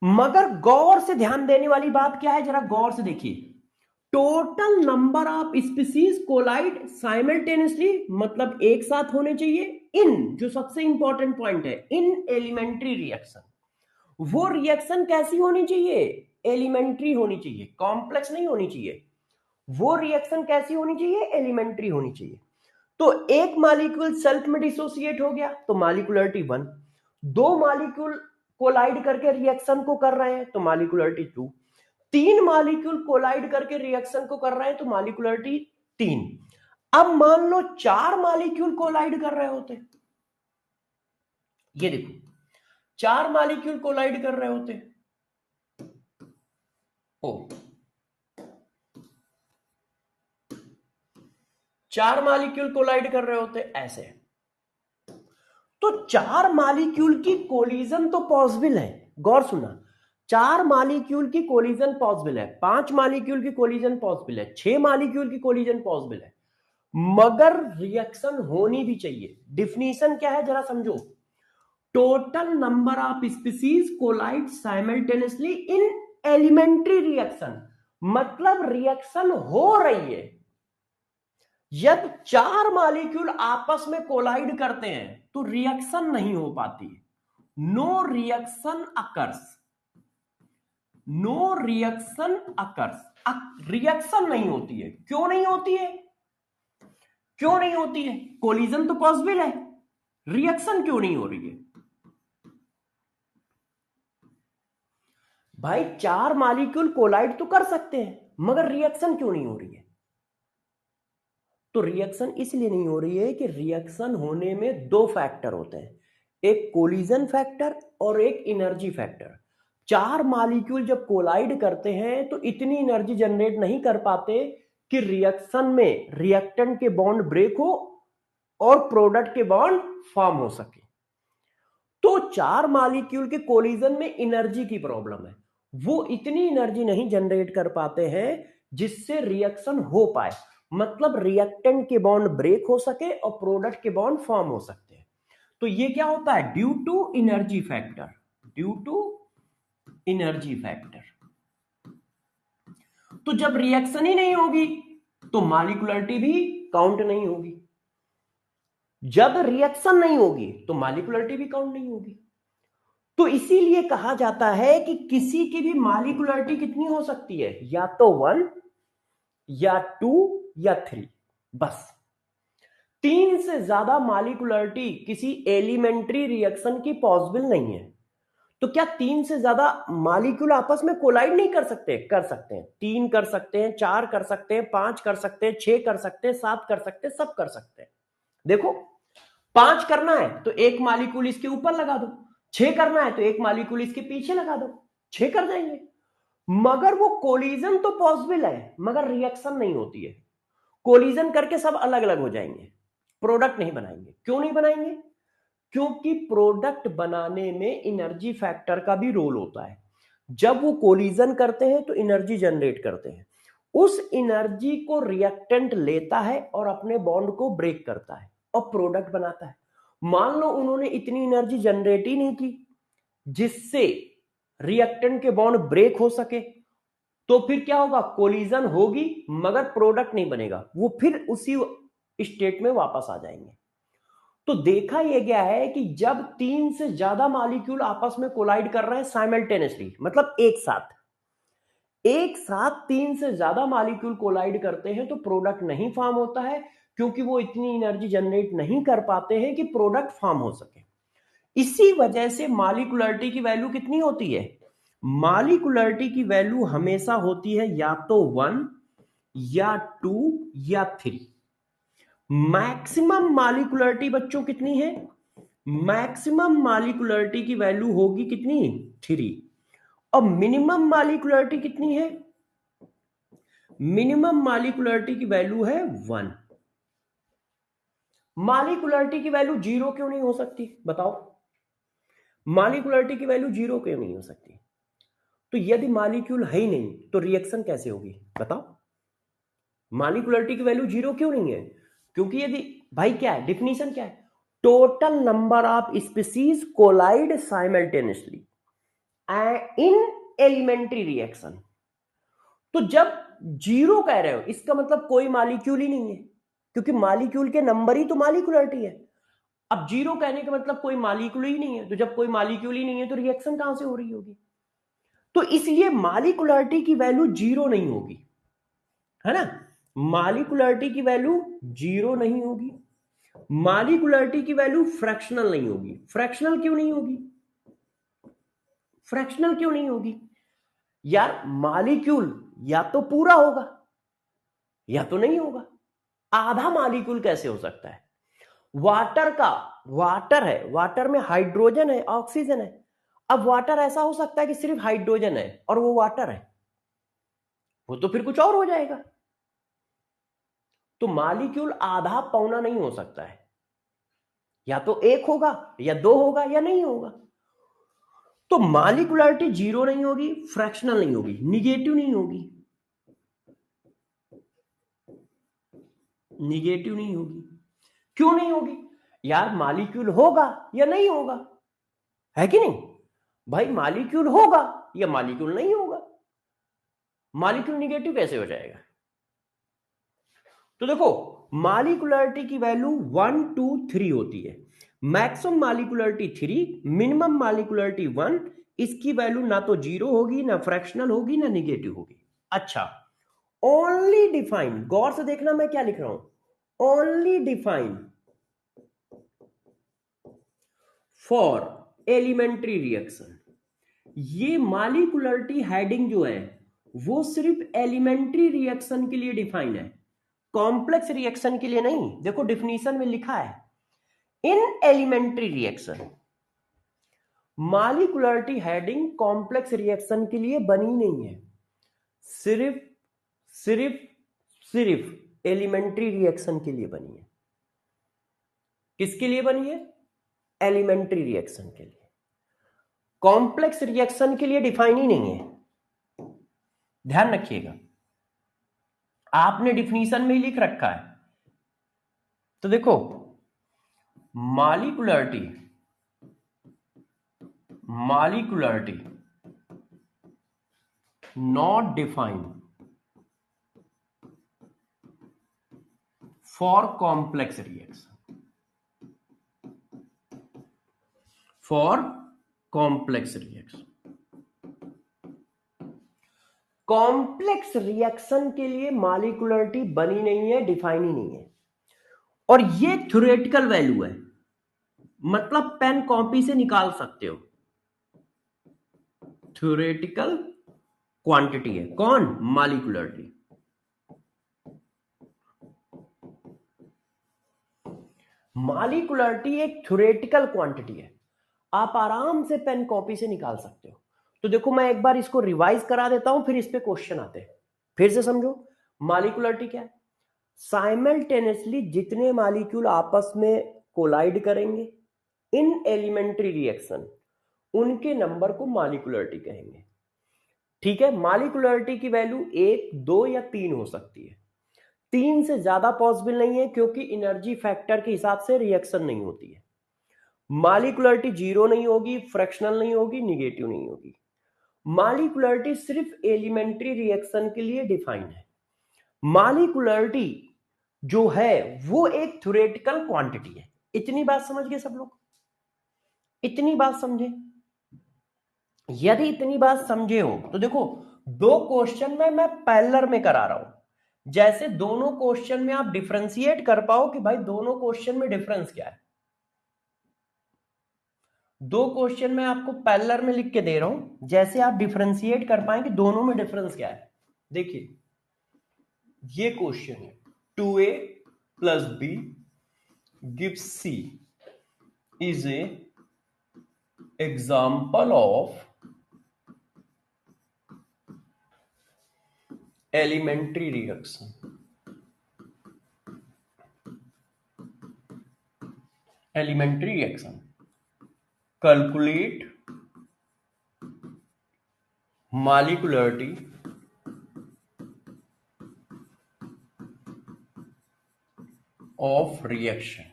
मगर गौर से ध्यान देने वाली बात क्या है, जरा गौर से देखिए, total number of species collide simultaneously मतलब एक साथ होने चाहिए इन, जो सबसे इंपॉर्टेंट पॉइंट है, इन एलिमेंट्री रिएक्शन। वो रिएक्शन कैसी होनी चाहिए? एलिमेंट्री होनी चाहिए, कॉम्प्लेक्स नहीं होनी चाहिए। वो रिएक्शन कैसी होनी चाहिए? एलिमेंट्री होनी चाहिए। तो एक मॉलिक्यूल सेल्फ में डिसोसिएट हो गया तो मॉलिक्यूलरिटी 1। 2 मॉलिक्यूल कोलाइड करके रिएक्शन को कर रहे हैं तो मॉलिक्यूलरिटी 2। 3 मॉलिक्यूल कोलाइड करके रिएक्शन को कर रहे हैं तो मॉलिक्यूलरिटी 3। अब मान लो 4 मॉलिक्यूल कोलाइड कर रहे होते, ये देखो 4 मॉलिक्यूल कोलाइड कर रहे होते, ओ 4 मॉलिक्यूल कोलाइड कर रहे होते ऐसे, तो 4 मॉलिक्यूल की कोलिजन तो पॉसिबल है। गौर सुना, 4 मॉलिक्यूल की कोलिजन पॉसिबल है, 5 मॉलिक्यूल की कोलिजन पॉसिबल है, 6 मॉलिक्यूल की कोलिजन पॉसिबल है, मगर रिएक्शन होनी भी चाहिए। डिफिनीशन क्या है जरा समझो, total number of species collide simultaneously in elementary reaction, मतलब रिएक्शन हो रही है। जब 4 मॉलिक्यूल आपस में कोलाइड करते हैं तो रिएक्शन नहीं हो पाती, no reaction occurs, no reaction occurs, reaction नहीं होती है। क्यों नहीं होती है? क्यों नहीं होती है? कोलिजन तो पॉसिबल है, रिएक्शन क्यों नहीं हो रही है? भाई 4 मॉलिक्यूल कोलाइड तो कर सकते हैं मगर रिएक्शन क्यों नहीं हो रही है? तो रिएक्शन इसलिए नहीं हो रही है कि रिएक्शन होने में 2 फैक्टर होते हैं, एक कोलिजन फैक्टर और एक एनर्जी फैक्टर। 4 मॉलिक्यूल जब कोलाइड करते हैं तो इतनी एनर्जी जनरेट नहीं कर पाते कि रिएक्शन में रिएक्टेंट के बॉन्ड ब्रेक हो और प्रोडक्ट के बॉन्ड फॉर्म हो सके। तो 4 मॉलिक्यूल के कोलिजन में एनर्जी की प्रॉब्लम है, वो इतनी एनर्जी नहीं जनरेट कर पाते हैं जिससे रिएक्शन हो पाए, मतलब रिएक्टेंट के बॉन्ड ब्रेक हो सके और प्रोडक्ट के बॉन्ड फॉर्म हो सकते हैं। तो ये क्या होता है? Due to energy factor, due to energy factor. तो जब रिएक्शन ही नहीं होगी तो मॉलिक्यूलरिटी भी काउंट नहीं होगी, जब रिएक्शन नहीं होगी तो मॉलिक्यूलरिटी भी काउंट नहीं होगी। तो इसीलिए कहा जाता है कि किसी की भी मॉलिक्यूलरिटी कितनी हो सकती है? या तो 1 या 2 या 3, बस। 3 से ज्यादा मॉलिक्यूलरिटी किसी एलिमेंट्री रिएक्शन की पॉसिबल नहीं है। तो क्या 3 से ज्यादा मॉलिक्यूल आपस में कोलाइड नहीं कर सकते? कर सकते हैं। 3 कर सकते हैं, 4 कर सकते हैं, 5 कर सकते हैं, 6 कर सकते हैं, 7 कर सकते हैं, सब कर सकते हैं। देखो, 5 करना है तो एक मॉलिक्यूल इसके ऊपर लगा दो, 6 करना है तो एक मॉलिक्यूल इसके पीछे लगा दो, 6 कर जाएंगे। मगर वो कोलिजन तो पॉसिबल है, मगर रिएक्शन नहीं होती है। कोलिजन करके सब अलग अलग हो जाएंगे, प्रोडक्ट नहीं बनाएंगे। क्यों नहीं बनाएंगे? क्योंकि प्रोडक्ट बनाने में एनर्जी फैक्टर का भी रोल होता है। जब वो कोलिजन करते हैं तो एनर्जी जनरेट करते हैं, उस एनर्जी को रिएक्टेंट लेता है और अपने बॉन्ड को ब्रेक करता है और प्रोडक्ट बनाता है। मान लो उन्होंने इतनी एनर्जी जनरेट ही नहीं की जिससे रिएक्टेंट के बॉन्ड ब्रेक हो सके, तो फिर क्या होगा? कोलिजन होगी मगर प्रोडक्ट नहीं बनेगा, वो फिर उसी स्टेट में वापस आ जाएंगे। तो देखा यह गया है कि जब 3 से ज्यादा मॉलिक्यूल आपस में कोलाइड कर रहे हैं साइमल्टेनियसली, मतलब एक साथ 3 से ज्यादा मॉलिक्यूल कोलाइड करते हैं तो प्रोडक्ट नहीं फॉर्म होता है, क्योंकि वो इतनी एनर्जी जनरेट नहीं कर पाते हैं कि प्रोडक्ट फॉर्म हो सके। इसी वजह से मॉलिक्यूलरिटी की वैल्यू कितनी होती है? मॉलिक्यूलरिटी की वैल्यू हमेशा होती है या तो 1 या 2 या 3। मैक्सिमम मॉलिक्यूलरिटी बच्चों कितनी है? मैक्सिमम मॉलिक्यूलरिटी की वैल्यू होगी कितनी? 3। और मिनिमम मॉलिक्यूलरिटी कितनी है? मिनिमम मॉलिक्यूलरिटी की वैल्यू है 1। मॉलिक्यूलरिटी की वैल्यू 0 क्यों नहीं हो सकती? बताओ, मॉलिक्यूलरिटी की वैल्यू 0 क्यों नहीं हो सकती? तो यदि मॉलिक्यूल है ही नहीं तो रिएक्शन कैसे होगी? बताओ, मॉलिक्यूलरिटी की वैल्यू 0 क्यों नहीं है? क्योंकि यदि, भाई क्या है डिफिनीशन, क्या है? Total number of species collide simultaneously in elementary reaction. तो जब 0 कह रहे हो इसका मतलब कोई मॉलिक्यूल ही नहीं है, क्योंकि मॉलिक्यूल के नंबर ही तो मॉलिक्यूलरिटी है। अब 0 कहने का मतलब कोई मॉलिक्यूल ही नहीं है, तो जब कोई मॉलिक्यूल ही नहीं है तो रिएक्शन कहां से हो रही होगी? तो इसलिए मॉलिक्यूलरिटी की वैल्यू 0 नहीं होगी, है ना? मॉलिक्यूलरिटी की वैल्यू 0 नहीं होगी। मॉलिक्यूलरिटी की वैल्यू फ्रैक्शनल नहीं होगी। फ्रैक्शनल क्यों नहीं होगी? फ्रैक्शनल क्यों नहीं होगी? यार, मॉलिक्यूल या तो पूरा होगा या तो नहीं होगा। आधा मॉलिक्यूल कैसे हो सकता है? वाटर है, वाटर में हाइड्रोजन है, ऑक्सीजन है। अब वाटर ऐसा हो सकता है कि सिर्फ हाइड्रोजन है और वो वाटर है, वो तो फिर कुछ और हो जाएगा। तो मॉलिक्यूल आधा पौना नहीं हो सकता है, या तो 1 होगा या 2 होगा या नहीं होगा। तो मॉलिक्यूलरिटी 0 नहीं होगी, फ्रैक्शनल नहीं होगी, निगेटिव नहीं होगी। निगेटिव नहीं होगी। क्यों नहीं होगी? यार, मॉलिक्यूल होगा या नहीं होगा, है कि नहीं? भाई, मॉलिक्यूल होगा या मॉलिक्यूल नहीं होगा। मॉलिक्यूल निगेटिव कैसे हो जाएगा? तो देखो, मॉलिक्यूलरिटी की वैल्यू 1 2 3 होती है। Maximum molecularity 3, minimum molecularity 1। इसकी वैल्यू ना तो 0 होगी, ना फ्रैक्शनल होगी, ना निगेटिव होगी। अच्छा, ओनली डिफाइन, गौर से देखना मैं क्या लिख रहा हूं। Only define for elementary reaction. ये मॉलिक्यूलरिटी हेडिंग जो है वो सिर्फ एलिमेंट्री रिएक्शन के लिए डिफाइन है, कॉम्प्लेक्स रिएक्शन के लिए नहीं। देखो, डिफिनीशन में लिखा है in elementary reaction, molecularity heading complex reaction के लिए बनी नहीं है, सिर्फ सिर्फ सिर्फ एलिमेंट्री रिएक्शन के लिए बनी है। किसके लिए बनी है? एलिमेंट्री रिएक्शन के लिए। कॉम्प्लेक्स रिएक्शन के लिए डिफाइन ही नहीं है, ध्यान रखिएगा, आपने डिफिनीशन में ही लिख रखा है। तो देखो, molecularity not defined for complex reaction, for complex reaction. Complex reaction के लिए मॉलिक्यूलरिटी बनी नहीं है, डिफाइन ही नहीं है, और ये थ्योरेटिकल वैल्यू है, मतलब पेन कॉपी से निकाल सकते हो, थ्योरेटिकल क्वांटिटी है। कौन? मॉलिक्यूलरिटी। मॉलिक्यूलरिटी एक थ्योरेटिकल क्वांटिटी है, आप आराम से पेन कॉपी से निकाल सकते हो। तो देखो, मैं एक बार इसको रिवाइज करा देता हूं, फिर इस पे क्वेश्चन आते हैं, फिर से समझो। मॉलिक्यूलरिटी क्या है? साइमल्टेनियसली जितने मॉलिक्यूल आपस में कोलाइड करेंगे इन एलिमेंट्री रिएक्शन, उनके नंबर को मॉलिक्यूलरिटी कहेंगे। ठीक है, मॉलिक्यूलरिटी की वैल्यू 1, 2 या 3 हो सकती है, 3 से ज्यादा पॉसिबल नहीं है, क्योंकि एनर्जी फैक्टर के हिसाब से रिएक्शन नहीं होती है। मॉलिक्यूलरिटी 0 नहीं होगी, फ्रैक्शनल नहीं होगी, निगेटिव नहीं होगी। मॉलिक्यूलरिटी सिर्फ एलिमेंट्री रिएक्शन के लिए डिफाइंड है। मॉलिक्यूलरिटी जो है वो एक थ्योरेटिकल क्वांटिटी है। इतनी बात समझ गए सब लोग? इतनी बात समझे? यदि इतनी बात समझे हो तो देखो, दो क्वेश्चन में मैं पैरेलल में करा रहा हूं, जैसे दोनों क्वेश्चन में आप डिफरेंशिएट कर पाओ कि भाई दोनों क्वेश्चन में डिफरेंस क्या है। दो क्वेश्चन में आपको पैरेलल में लिख के दे रहा हूं, जैसे आप डिफरेंशिएट कर पाए कि दोनों में डिफरेंस क्या है। देखिए, ये क्वेश्चन है 2a plus b gives c is a example of elementary reaction. Elementary reaction, calculate molecularity of reaction.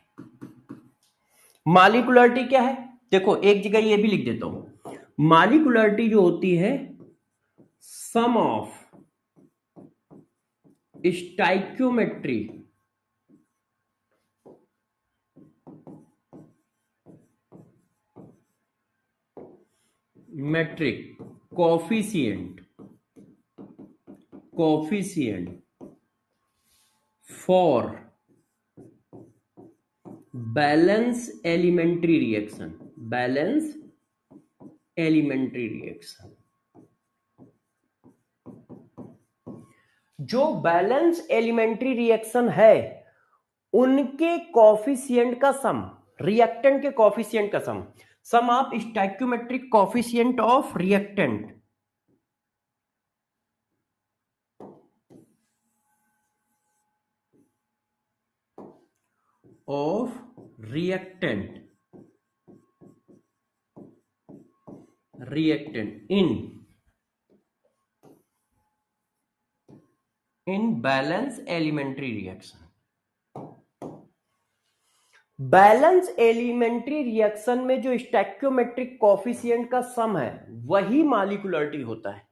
Molecularity क्या है? देखो, एक जगह ये भी लिख देता हूं, मॉलिक्यूलरिटी जो होती है sum of stoichiometry metric coefficient for balance elementary reaction, balance elementary reaction. जो बैलेंस एलिमेंट्री रिएक्शन है उनके कॉफिशिएंट का सम, रिएक्टेंट के कॉफिशिएंट का sum of stoichiometric coefficient of reactant in balance elementary reaction. Balance elementary reaction में जो stoichiometric coefficient का सम है वही मॉलिक्यूलरिटी होता है।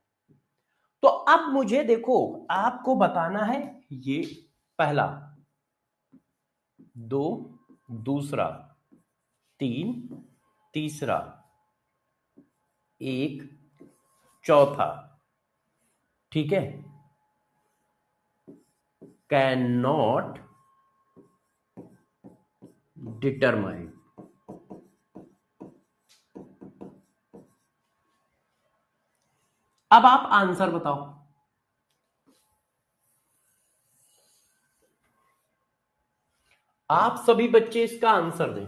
तो अब मुझे देखो, आपको बताना है ये पहला, 2, दूसरा 3, तीसरा 1, चौथा, ठीक है, कैन नॉट डिटरमाइन। अब आप आंसर बताओ। आप सभी बच्चे इसका आंसर दें।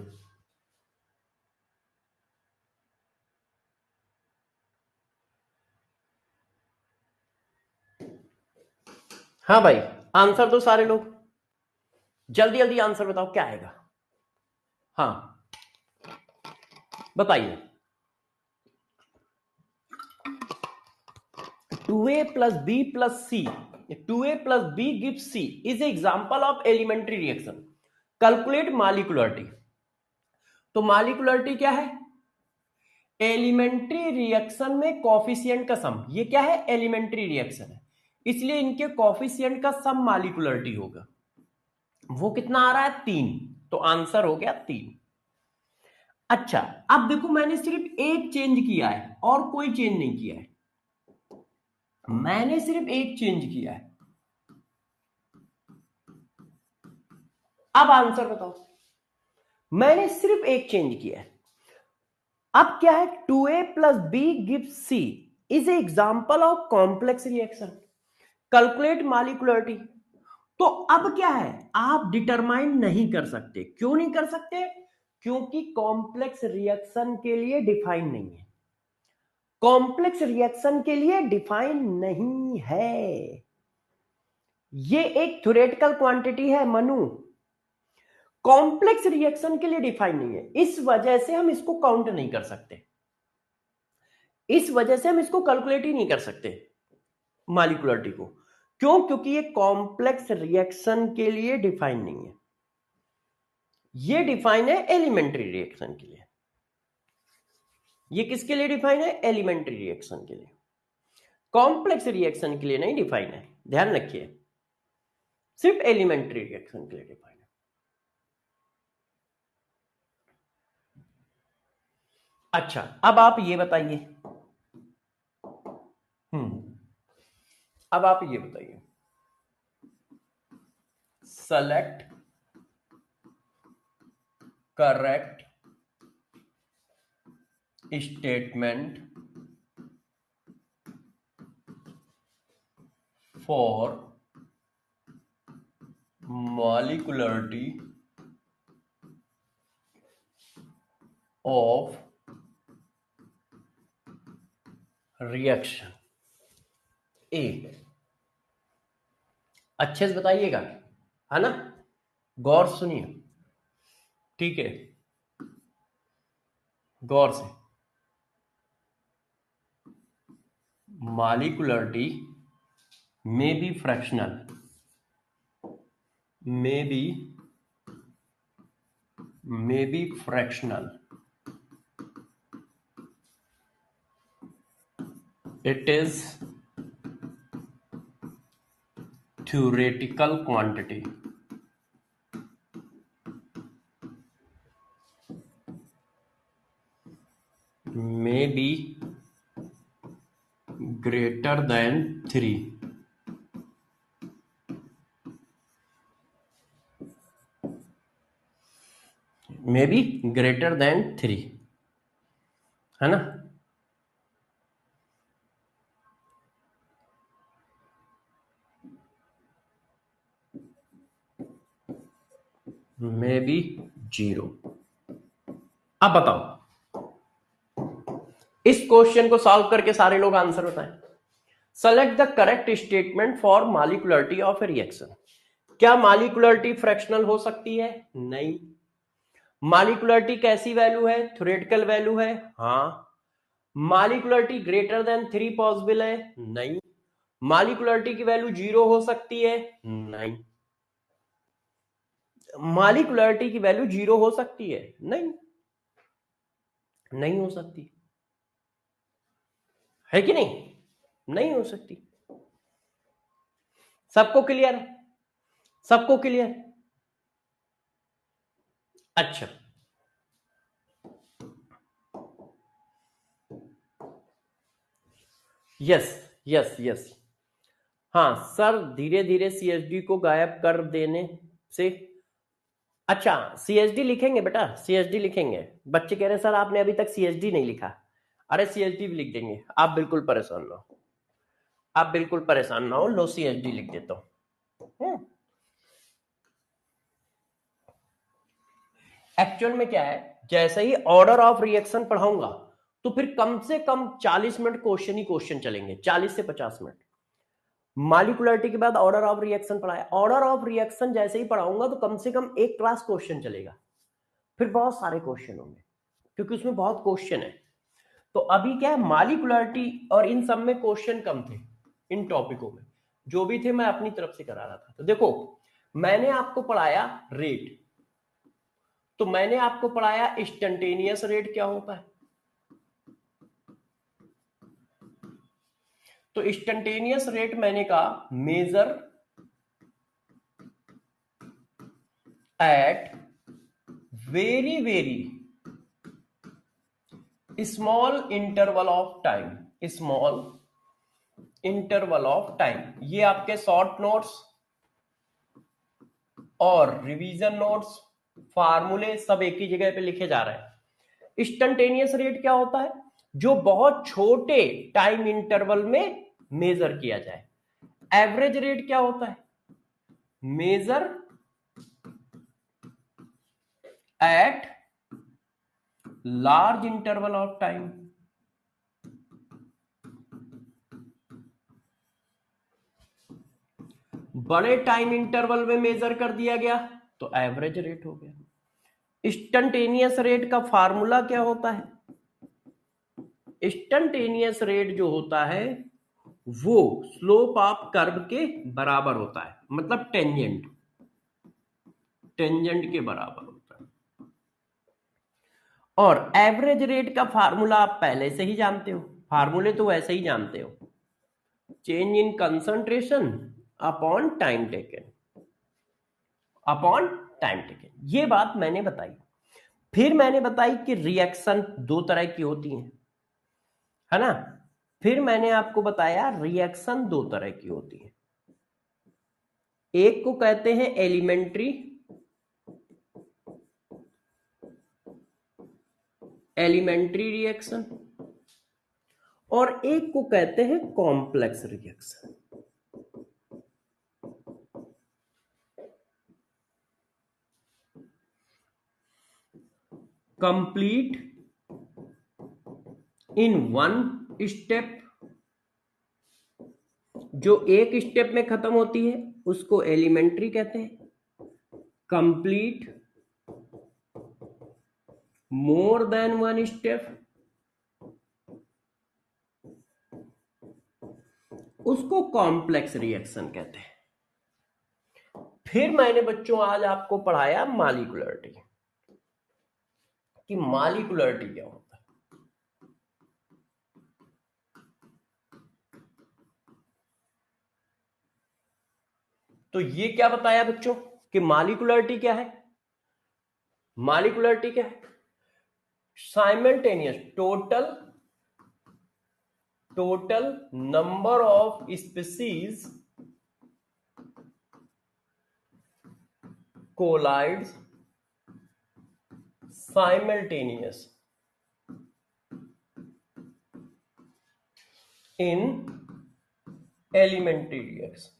हाँ भाई, आंसर दो सारे लोग, जल्दी जल्दी आंसर बताओ क्या आएगा। हाँ बताइए। 2a plus b plus c, 2a plus b gives c is an example of elementary reaction. Calculate molecularity. तो मॉलिक्यूलरिटी क्या है? एलिमेंट्री रिएक्शन में कॉफिशिएंट का सम, ये क्या है? एलिमेंट्री रिएक्शन है, इसलिए इनके कॉफिशिएंट का सम मॉलिक्यूलरिटी होगा। वो कितना आ रहा है? 3, तो आंसर हो गया 3। अच्छा, अब देखो मैंने सिर्फ एक चेंज किया है और कोई चेंज नहीं किया है, मैंने सिर्फ एक चेंज किया है। अब आंसर बताओ, मैंने सिर्फ एक चेंज किया है। अब क्या है? 2a plus b gives c is an example of complex reaction. Calculate molecularity. तो अब क्या है? आप डिटरमाइन नहीं कर सकते। क्यों नहीं कर सकते? क्योंकि कॉम्प्लेक्स रिएक्शन के लिए डिफाइन नहीं है, कॉम्प्लेक्स रिएक्शन के लिए डिफाइन नहीं है, ये एक थ्योरेटिकल क्वांटिटी है मनु, कॉम्प्लेक्स रिएक्शन के लिए डिफाइन नहीं है। इस वजह से हम इसको काउंट नहीं कर सकते, इस वजह से हम इसको कैलकुलेट ही नहीं कर सकते मॉलिक्यूलरिटी को। क्यों? क्योंकि ये कॉम्प्लेक्स रिएक्शन के लिए डिफाइन नहीं है, ये डिफाइन है एलिमेंट्री रिएक्शन के लिए। ये किसके लिए डिफाइन है? एलिमेंट्री रिएक्शन के लिए, कॉम्प्लेक्स रिएक्शन के लिए नहीं डिफाइन है, ध्यान रखिए, सिर्फ एलिमेंट्री रिएक्शन के लिए डिफाइन है। अच्छा, अब आप ये बताइए, अब आप ये बताइए, select correct statement for molecularity of reaction A। अच्छे से बताइएगा, है ना, गौर सुनिए, ठीक है, गौर से। molecularity may be fractional, may be fractional, it is theoretical quantity, may be greater than 3, may be greater than 3, है ना। May be 0। अब बताओ, इस क्वेश्चन को सॉल्व करके सारे लोग आंसर बताएं। Select the correct statement for molecularity of A reaction. क्या मॉलिक्यूलरिटी फ्रैक्शनल हो सकती है? नहीं। मॉलिक्यूलरिटी कैसी वैल्यू है? थ्योरेटिकल वैल्यू है, हाँ। मॉलिक्यूलरिटी ग्रेटर देन 3 पॉसिबल है? नहीं। मॉलिक्यूलरिटी की वैल्यू 0 हो सकती है? नहीं। मॉलिक्यूलरिटी की वैल्यू 0 हो सकती है? नहीं, नहीं हो सकती, है कि नहीं? नहीं हो सकती। सबको क्लियर? सबको क्लियर? अच्छा, यस यस यस, हाँ सर, धीरे धीरे सीएसडी को गायब कर देने से। अच्छा, सीएसडी लिखेंगे बेटा, सीएसडी लिखेंगे। बच्चे कह रहे हैं सर आपने अभी तक सीएसडी नहीं लिखा। अरे सीएसडी भी लिख देंगे, आप बिल्कुल परेशान ना हो, आप बिल्कुल परेशान ना हो, लो सीएसडी लिख देता हूं। एक्चुअल में क्या है, जैसे ही ऑर्डर ऑफ रिएक्शन पढ़ाऊंगा तो फिर कम से कम 40 मिनट क्वेश्चन ही क्वेश्चन चलेंगे, 40 से 50 मिनट। मॉलिक्यूलरिटी के बाद ऑर्डर ऑफ रिएक्शन पढ़ाया। ऑर्डर ऑफ रिएक्शन जैसे ही पढ़ाऊंगा तो कम से कम एक क्लास क्वेश्चन चलेगा, फिर बहुत सारे क्वेश्चन होंगे क्योंकि उसमें बहुत क्वेश्चन है। तो अभी क्या है, मॉलिक्यूलरिटी और इन सब में क्वेश्चन कम थे, इन टॉपिकों में जो भी थे मैं अपनी तरफ से करा रहा था। तो देखो मैंने आपको पढ़ाया रेट, तो मैंने आपको पढ़ाया इंस्टेंटेनियस रेट क्या होता है। तो इंस्टेंटेनियस रेट मैंने कहा measure at very very small interval of time, small interval of time. ये आपके शॉर्ट नोट्स और रिवीजन नोट्स फार्मूले सब एक ही जगह पे लिखे जा रहे हैं। इंस्टेंटेनियस रेट क्या होता है, जो बहुत छोटे टाइम इंटरवल में मेजर किया जाए। एवरेज रेट क्या होता है, measure at large interval of time. बड़े टाइम इंटरवल में मेजर कर दिया गया तो एवरेज रेट हो गया। इंस्टेंटेनियस रेट का फार्मूला क्या होता है, इंस्टेंटेनियस रेट जो होता है वो स्लोप ऑफ कर्व के बराबर होता है, मतलब टेंजेंट, टेंजेंट के बराबर होता है। और एवरेज रेट का फार्मूला आप पहले से ही जानते हो, फार्मूले तो वैसे ही जानते हो, change in concentration upon time taken, upon time taken. ये बात मैंने बताई। फिर मैंने बताई कि रिएक्शन दो तरह की होती हैं, है ना। फिर मैंने आपको बताया रिएक्शन दो तरह की होती है, एक को कहते हैं एलिमेंट्री, एलिमेंट्री रिएक्शन, और एक को कहते हैं complex reaction. Complete in one step, जो एक स्टेप में खत्म होती है उसको एलिमेंट्री कहते हैं। Complete more than one step, उसको कॉम्प्लेक्स रिएक्शन कहते हैं। फिर मैंने बच्चों आज आपको पढ़ाया मॉलिक्यूलरिटी, कि मॉलिक्यूलरिटी क्या होता है। तो ये क्या बताया बच्चों कि मॉलिक्यूलरिटी क्या है, मॉलिक्यूलरिटी क्या है, simultaneous total number of species collides simultaneous in elementary reaction।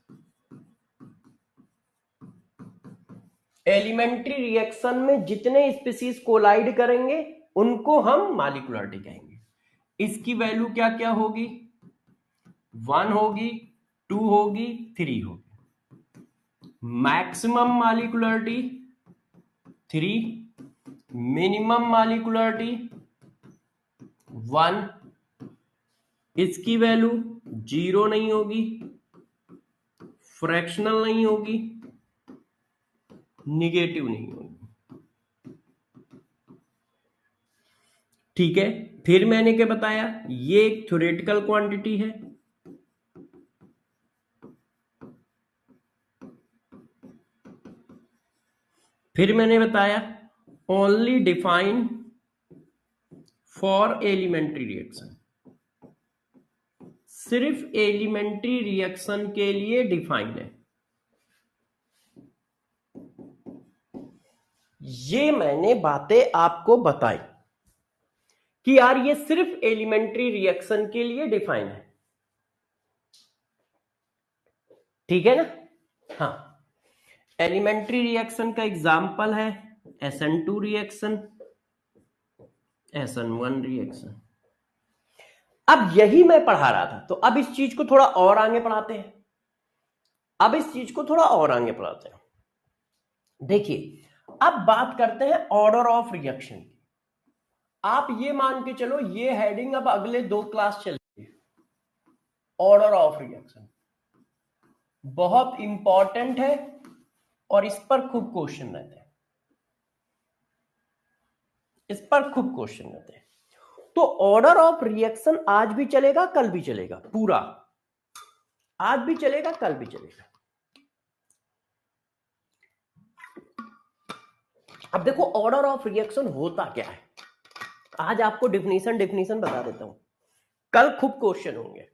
Elementary reaction में जितने स्पीसीज कोलाइड करेंगे उनको हम मॉलिक्यूलरिटी कहेंगे। इसकी वैल्यू क्या क्या होगी, 1 होगी, 2 होगी, 3 होगी। Maximum molecularity 3, minimum molecularity 1। इसकी वैल्यू 0 नहीं होगी, फ्रैक्शनल नहीं होगी, निगेटिव नहीं होगी। ठीक है। फिर मैंने क्या बताया, ये एक थ्योरेटिकल क्वांटिटी है, फिर मैंने बताया only define for elementary reaction, सिर्फ एलिमेंट्री रिएक्शन के लिए डिफाइन है। ये मैंने बातें आपको बताई कि यार ये सिर्फ एलिमेंट्री रिएक्शन के लिए डिफाइन है, ठीक है ना। हाँ, एलिमेंट्री रिएक्शन का एग्जाम्पल है SN2 रिएक्शन, SN1 रिएक्शन। अब यही मैं पढ़ा रहा था, तो अब इस चीज को थोड़ा और आगे पढ़ाते हैं। अब इस चीज को थोड़ा और आगे पढ़ाते हैं। देखिए अब बात करते हैं ऑर्डर ऑफ रिएक्शन की। आप ये मान के चलो ये हेडिंग अब अगले 2 क्लास चलेगी। ऑर्डर ऑफ रिएक्शन बहुत इंपॉर्टेंट है और इस पर खूब क्वेश्चन रहते हैं, इस पर खूब क्वेश्चन रहते हैं। तो ऑर्डर ऑफ रिएक्शन आज भी चलेगा, कल भी चलेगा, पूरा आज भी चलेगा, कल भी चलेगा। अब देखो ऑर्डर ऑफ रिएक्शन होता क्या है, आज आपको डिफिनीशन बता देता हूं, कल खूब क्वेश्चन होंगे।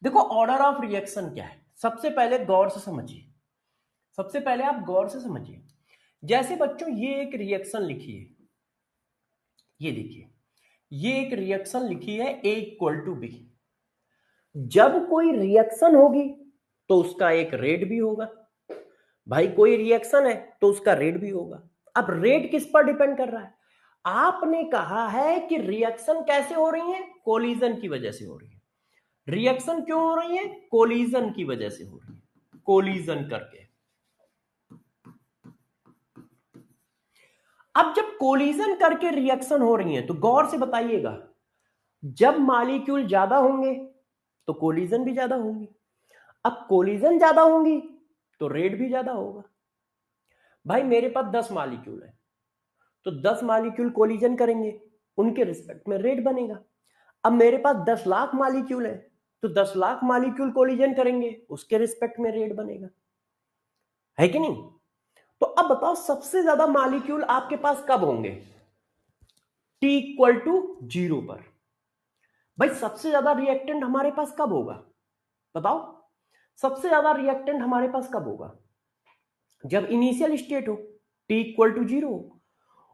देखो ऑर्डर ऑफ रिएक्शन क्या है, सबसे पहले गौर से समझिए, सबसे पहले आप गौर से समझिए। जैसे बच्चों ये एक रिएक्शन लिखी है, ये देखिए ये एक रिएक्शन लिखी है A = B। जब कोई रिएक्शन होगी तो उसका एक रेट भी होगा। भाई कोई रिएक्शन है तो उसका रेट भी होगा। अब रेट किस पर डिपेंड कर रहा है? आपने कहा है कि रिएक्शन कैसे हो रही है, कोलिजन की वजह से हो रही है। रिएक्शन क्यों हो रही है? कोलिजन की वजह से हो रही है, कोलिजन करके। अब जब कोलिजन करके रिएक्शन हो रही है तो गौर से बताइएगा, जब मॉलिक्यूल ज्यादा होंगे तो कोलिजन भी ज्यादा होंगी। अब कोलिजन ज्यादा होंगी तो रेट भी ज्यादा होगा। भाई मेरे पास 10 मॉलिक्यूल है तो 10 मॉलिक्यूल कोलिजन करेंगे, उनके रिस्पेक्ट में रेट बनेगा। अब मेरे पास 10 लाख मॉलिक्यूल है तो 10 लाख मॉलिक्यूल कोलिजन करेंगे, उसके रिस्पेक्ट में रेट बनेगा, है कि नहीं? तो अब बताओ सबसे ज्यादा मॉलिक्यूल आपके पास कब होंगे? T = 0 पर। भाई सबसे ज्यादा रिएक्टेंट हमारे पास कब होगा? बताओ सबसे ज्यादा रिएक्टेंट हमारे पास कब होगा? जब इनिशियल स्टेट हो, T = 0 हो।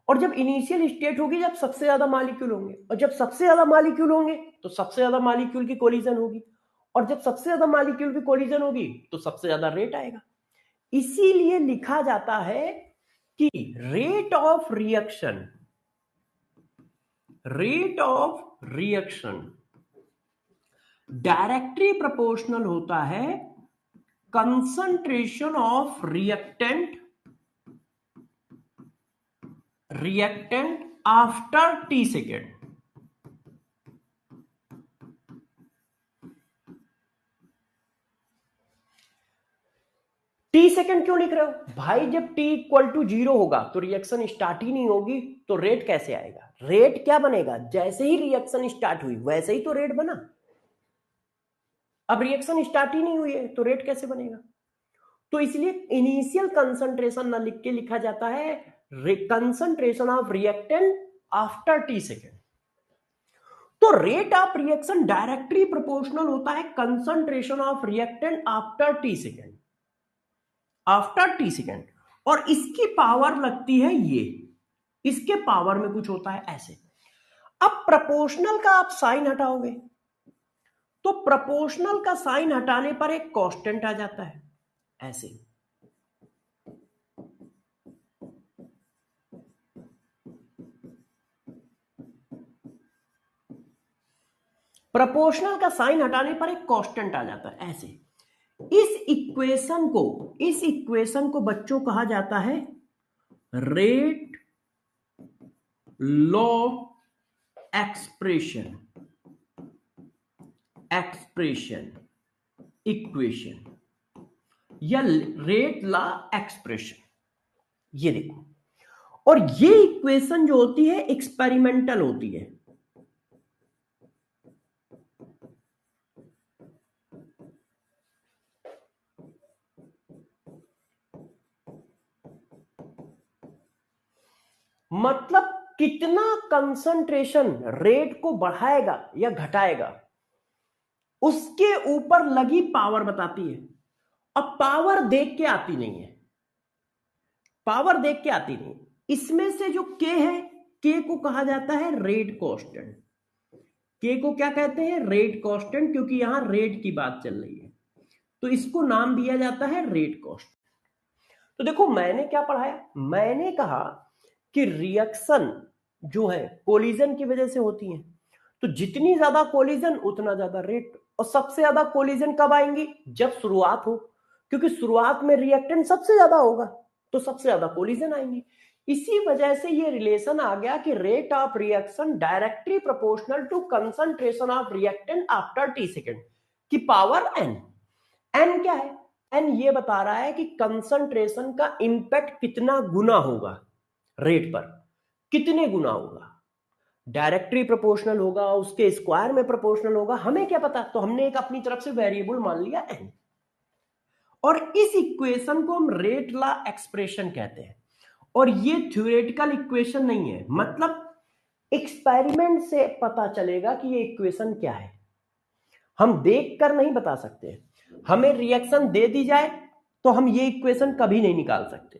और जब इनिशियल स्टेट होगी जब सबसे ज्यादा मॉलिक्यूल होंगे, और जब सबसे ज्यादा मॉलिक्यूल होंगे तो सबसे ज्यादा मॉलिक्यूल की कोलिजन होगी, और जब सबसे ज्यादा मॉलिक्यूल की कोलिजन होगी तो सबसे ज्यादा रेट आएगा। इसीलिए लिखा जाता है कि rate of reaction directly proportional होता है concentration of reactant after T second. T second क्यों लिख रहे हो भाई? जब T = 0 होगा तो रिएक्शन स्टार्ट ही नहीं होगी, तो रेट कैसे आएगा? रेट क्या बनेगा? जैसे ही रिएक्शन स्टार्ट हुई वैसे ही तो रेट बना। अब रिएक्शन स्टार्ट ही नहीं हुई है तो रेट कैसे बनेगा? तो इसलिए इनिशियल कंसंट्रेशन ना लिख के लिखा जाता है concentration of reactant after T second. तो rate of reaction directly proportional होता है concentration of reactant after T second, after T second. और इसकी पावर लगती है ये, इसके पावर में कुछ होता है ऐसे। अब प्रोपोर्शनल का आप साइन हटाओगे तो प्रोपोर्शनल का साइन हटाने पर एक कांस्टेंट आ जाता है ऐसे। प्रोपोर्शनल का साइन हटाने पर एक कांस्टेंट आ जाता है ऐसे। इस इक्वेशन को बच्चों कहा जाता है रेट लॉ एक्सप्रेशन इक्वेशन या रेट लॉ एक्सप्रेशन। ये देखो, और ये इक्वेशन जो होती है एक्सपेरिमेंटल होती है। मतलब कितना कंसंट्रेशन रेट को बढ़ाएगा या घटाएगा उसके ऊपर लगी पावर बताती है। अब पावर देख के आती नहीं है, पावर देख के आती नहीं। इसमें से जो K है, K को कहा जाता है रेट कांस्टेंट। K को क्या कहते हैं? रेट कांस्टेंट, क्योंकि यहां रेट की बात चल रही है तो इसको नाम दिया जाता है रेट कांस्टेंट। तो देखो मैंने क्या पढ़ाया, मैंने कहा कि रिएक्शन जो है कोलिजन की वजह से होती है, तो जितनी ज्यादा कोलिजन उतना ज्यादा रेट और सबसे ज्यादा कोलिजन कब आएंगी? जब शुरुआत हो, क्योंकि शुरुआत में रिएक्टेंट सबसे ज्यादा होगा, तो सबसे ज्यादा कोलिजन आएंगी। इसी वजह से ये रिलेशन आ गया कि rate of reaction directly proportional to concentration of reactant after t second की पावर n। n क्या है? n ये बता रहा है कि कंसंट्रेशन का इंपैक्ट कितना गुना होगा रेट पर, कितने गुना होगा, डायरेक्टली प्रोपोर्शनल होगा, उसके स्क्वायर में प्रोपोर्शनल होगा, हमें क्या पता, तो हमने एक अपनी तरफ से वेरिएबल मान लिया n। और इस इक्वेशन को हम रेट लॉ एक्सप्रेशन कहते हैं। और ये थ्योरेटिकल इक्वेशन नहीं है, मतलब एक्सपेरिमेंट से पता चलेगा कि ये इक्वेशन क्या है, हम देखकर नहीं बता सकते। हमें रिएक्शन दे दी जाए तो हम ये इक्वेशन कभी नहीं निकाल सकते।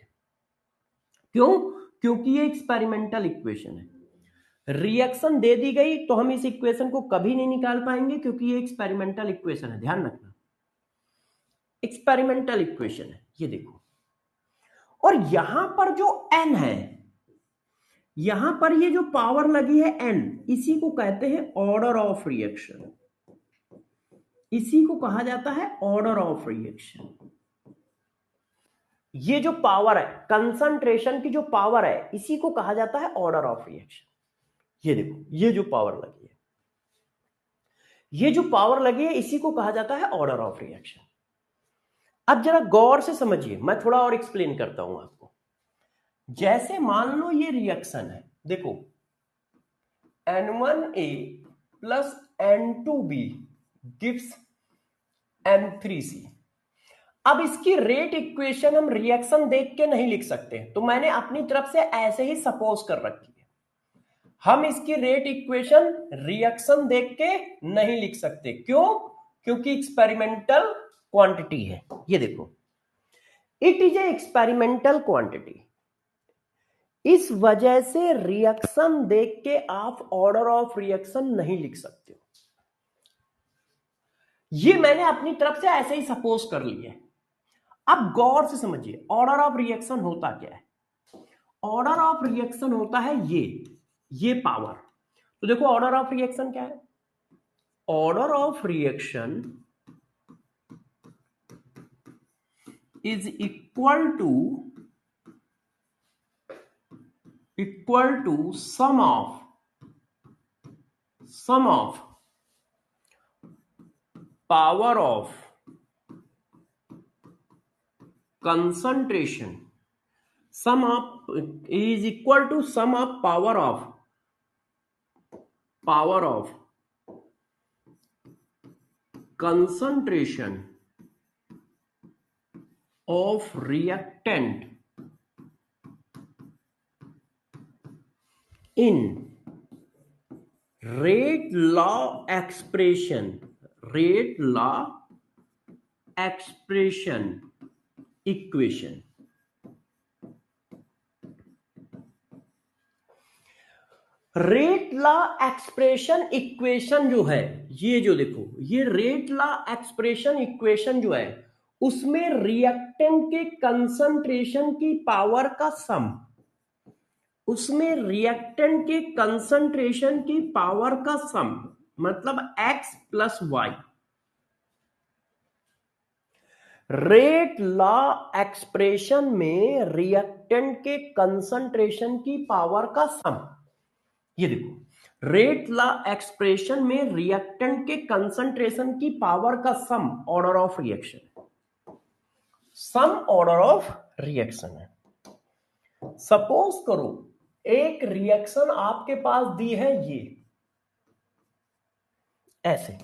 क्यों? क्योंकि ये एक्सपेरिमेंटल इक्वेशन है। रिएक्शन दे दी गई तो हम इस इक्वेशन को कभी नहीं निकाल पाएंगे, क्योंकि ये एक्सपेरिमेंटल इक्वेशन है, ध्यान रखना, एक्सपेरिमेंटल इक्वेशन है। ये देखो, और यहां पर जो n है, यहां पर ये जो पावर लगी है n, इसी को कहते हैं ऑर्डर ऑफ रिएक्शन, इसी को कहा जाता है ऑर्डर ऑफ रिएक्शन। ये जो पावर है, कंसंट्रेशन की जो पावर है, इसी को कहा जाता है ऑर्डर ऑफ रिएक्शन। ये देखो, ये जो पावर लगी है, ये जो पावर लगी है, इसी को कहा जाता है ऑर्डर ऑफ रिएक्शन। अब जरा गौर से समझिए, मैं थोड़ा और एक्सप्लेन करता हूं आपको। जैसे मान लो ये रिएक्शन है, देखो N1A plus N2B gives N3C। अब इसकी रेट इक्वेशन हम रिएक्शन देख के नहीं लिख सकते, तो मैंने अपनी तरफ से ऐसे ही सपोज कर रखी है। हम इसकी रेट इक्वेशन रिएक्शन देख के नहीं लिख सकते। क्यों? क्योंकि एक्सपेरिमेंटल क्वांटिटी है। ये देखो, it is a experimental quantity, इस वजह से रिएक्शन देख के आप ऑर्डर ऑफ रिएक्शन नहीं लिख सकते हो। ये मैंने अपनी तरफ से ऐसे ही सपोज कर लिया है। अब गौर से समझिए, ऑर्डर ऑफ रिएक्शन होता क्या है? ऑर्डर ऑफ रिएक्शन होता है ये पावर। तो देखो, ऑर्डर ऑफ रिएक्शन क्या है? Order of reaction is equal to sum of power of concentration, sum of is equal to sum of power of concentration of reactant in rate law expression equation. Rate law expression equation जो है, ये जो देखो, ये rate law expression equation जो है, उसमें reactant के कंसंट्रेशन की पावर का सम, उसमें रिएक्टेंट के कंसंट्रेशन की पावर का सम, मतलब x plus y. Rate law expression में रिएक्टेंट के कंसंट्रेशन की पावर का सम, ये देखो, रेट लॉ एक्सप्रेशन में रिएक्टेंट के कंसंट्रेशन की पावर का sum order of reaction, sum order of reaction है। सपोज करो एक रिएक्शन आपके पास दी है, ये ऐसे,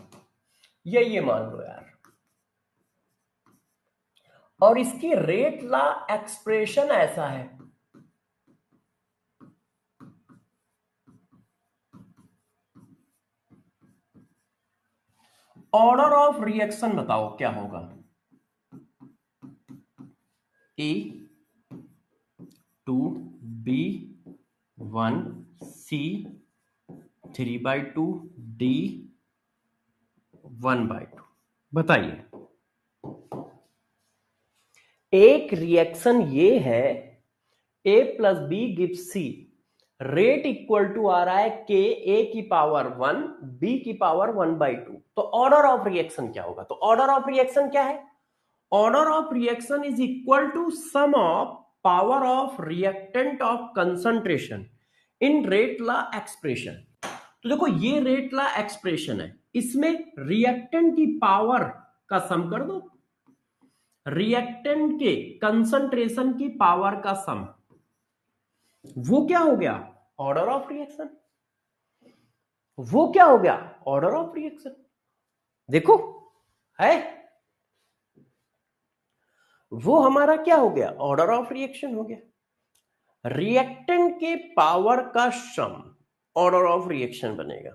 ये मान लो यार, और इसकी रेट लॉ एक्सप्रेशन ऐसा है। ऑर्डर ऑफ रिएक्शन बताओ क्या होगा? A2 B1 C 3/2 D 1/2। बताइए, एक रिएक्शन ये है, A plus B gives C, rate equal to आ रहा है के ए की पावर 1 बी की पावर 1/2। तो ऑर्डर ऑफ रिएक्शन क्या होगा? तो ऑर्डर ऑफ रिएक्शन क्या है? Order of reaction is equal to sum of power of reactant of concentration in rate law expression. तो देखो ये रेट लॉ एक्सप्रेशन है, इसमें रिएक्टेंट की पावर का सम कर दो, रिएक्टेंट के कंसंट्रेशन की पावर का सम, वो क्या हो गया? Order of reaction. वो क्या हो गया? Order of reaction. देखो है, वो हमारा क्या हो गया? ऑर्डर ऑफ रिएक्शन हो गया। रिएक्टेंट के पावर का सम ऑर्डर ऑफ रिएक्शन बनेगा।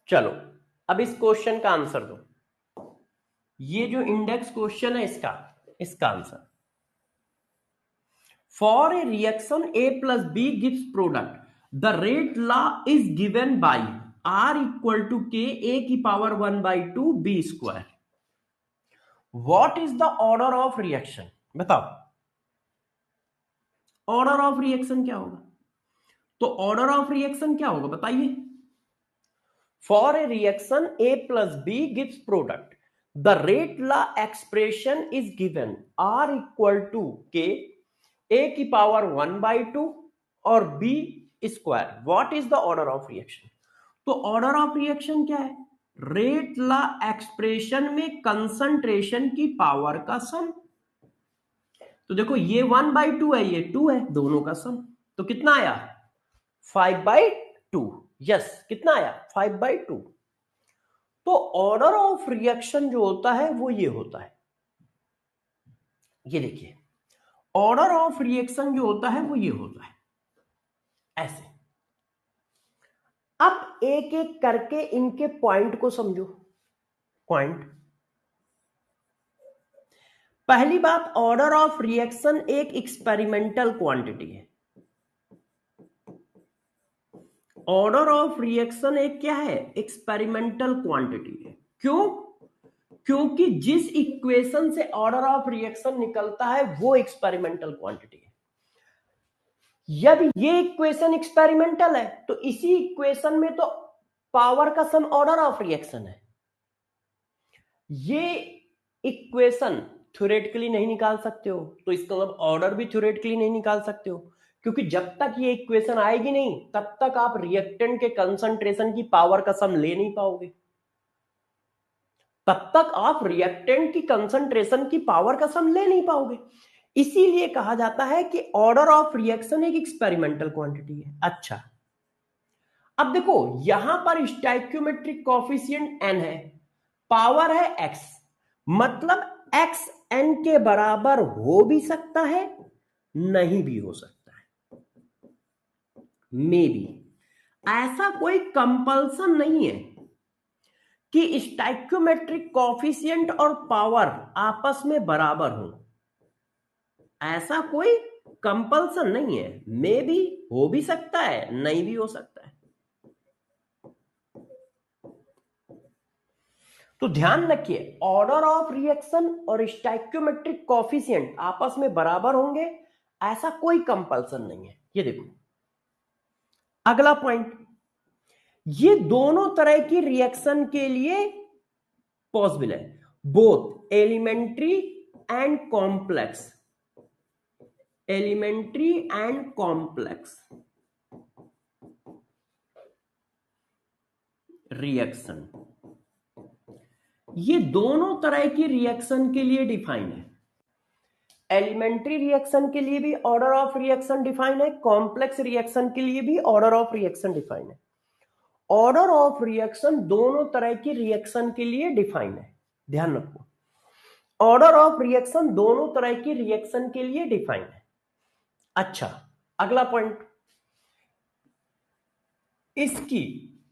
चलो अब इस क्वेश्चन का आंसर दो। ये जो इंडेक्स क्वेश्चन है इसका answer, for a reaction A plus B gives product the rate law is given by R equal to k A की power 1/2 B square. What is the order of reaction? बताओ order of reaction क्या होगा? तो order of reaction क्या होगा बताइए? For a reaction A plus B gives product the rate law expression is given R equal to k A की power 1/2 और B square. What is the order of reaction? तो order of reaction क्या है? Rate law expression में concentration की power का sum. तो देखो ये 1/2 है, ये 2 है, दोनों का सम। तो कितना आया? 5/2। यस, कितना आया? 5/2। तो ऑर्डर ऑफ रिएक्शन जो होता है वो ये होता है, ये देखिए ऑर्डर ऑफ रिएक्शन जो होता है वो ये होता है ऐसे। अब एक एक करके इनके पॉइंट को समझो। पॉइंट, पहली बात, ऑर्डर ऑफ रिएक्शन एक एक्सपेरिमेंटल क्वांटिटी है। ऑर्डर ऑफ रिएक्शन एक क्या है? एक्सपेरिमेंटल क्वांटिटी है। क्यों? क्योंकि जिस इक्वेशन से ऑर्डर ऑफ रिएक्शन निकलता है वो एक्सपेरिमेंटल क्वांटिटी है। यदि ये इक्वेशन एक्सपेरिमेंटल है तो इसी इक्वेशन में तो पावर का सम ऑर्डर ऑफ रिएक्शन है। ये इक्वेशन थ्योरेटिकली नहीं निकाल सकते हो, तो इसका मतलब ऑर्डर भी थ्योरेटिकली नहीं निकाल सकते हो, क्योंकि जब तक ये इक्वेशन आएगी नहीं तब तक आप रिएक्टेंट के कंसंट्रेशन की पावर का सम ले नहीं पाओगे। तब तक आप रिएक्टेंट की कंसंट्रेशन की पावर का सम ले नहीं पाओगे। इसीलिए कहा जाता है कि ऑर्डर ऑफ रिएक्शन एक एक्सपेरिमेंटल क्वांटिटी है। अच्छा, अब देखो यहां पर स्टोइकियोमेट्रिक कोएफिशिएंट n है, पावर है x, मतलब x n के बराबर हो भी सकता है, नहीं भी हो सकता है, मे बी। ऐसा कोई कंपल्सन नहीं है कि स्टोइकियोमेट्रिक कोएफिशिएंट और पावर आपस में बराबर हो। ऐसा कोई कंपल्सन नहीं है, मे बी हो भी सकता है, नहीं भी हो सकता है। तो ध्यान रखिए, ऑर्डर ऑफ रिएक्शन और स्टोइकियोमेट्रिक कोएफिशिएंट आपस में बराबर होंगे, ऐसा कोई कंपल्सन नहीं है। ये देखो अगला पॉइंट, ये दोनों तरह की रिएक्शन के लिए पॉसिबल है, both elementary and complex. Elementary and complex reaction, ये दोनों तरह की रिएक्शन के लिए डिफाइन है। एलिमेंट्री रिएक्शन के लिए भी ऑर्डर ऑफ रिएक्शन डिफाइन है, कॉम्प्लेक्स रिएक्शन के लिए भी ऑर्डर ऑफ रिएक्शन डिफाइन है। ऑर्डर ऑफ रिएक्शन दोनों तरह की रिएक्शन के लिए डिफाइन है, ध्यान रखो। ऑर्डर ऑफ रिएक्शन दोनों तरह की रिएक्शन के लिए डिफाइन है। अच्छा, अगला पॉइंट, इसकी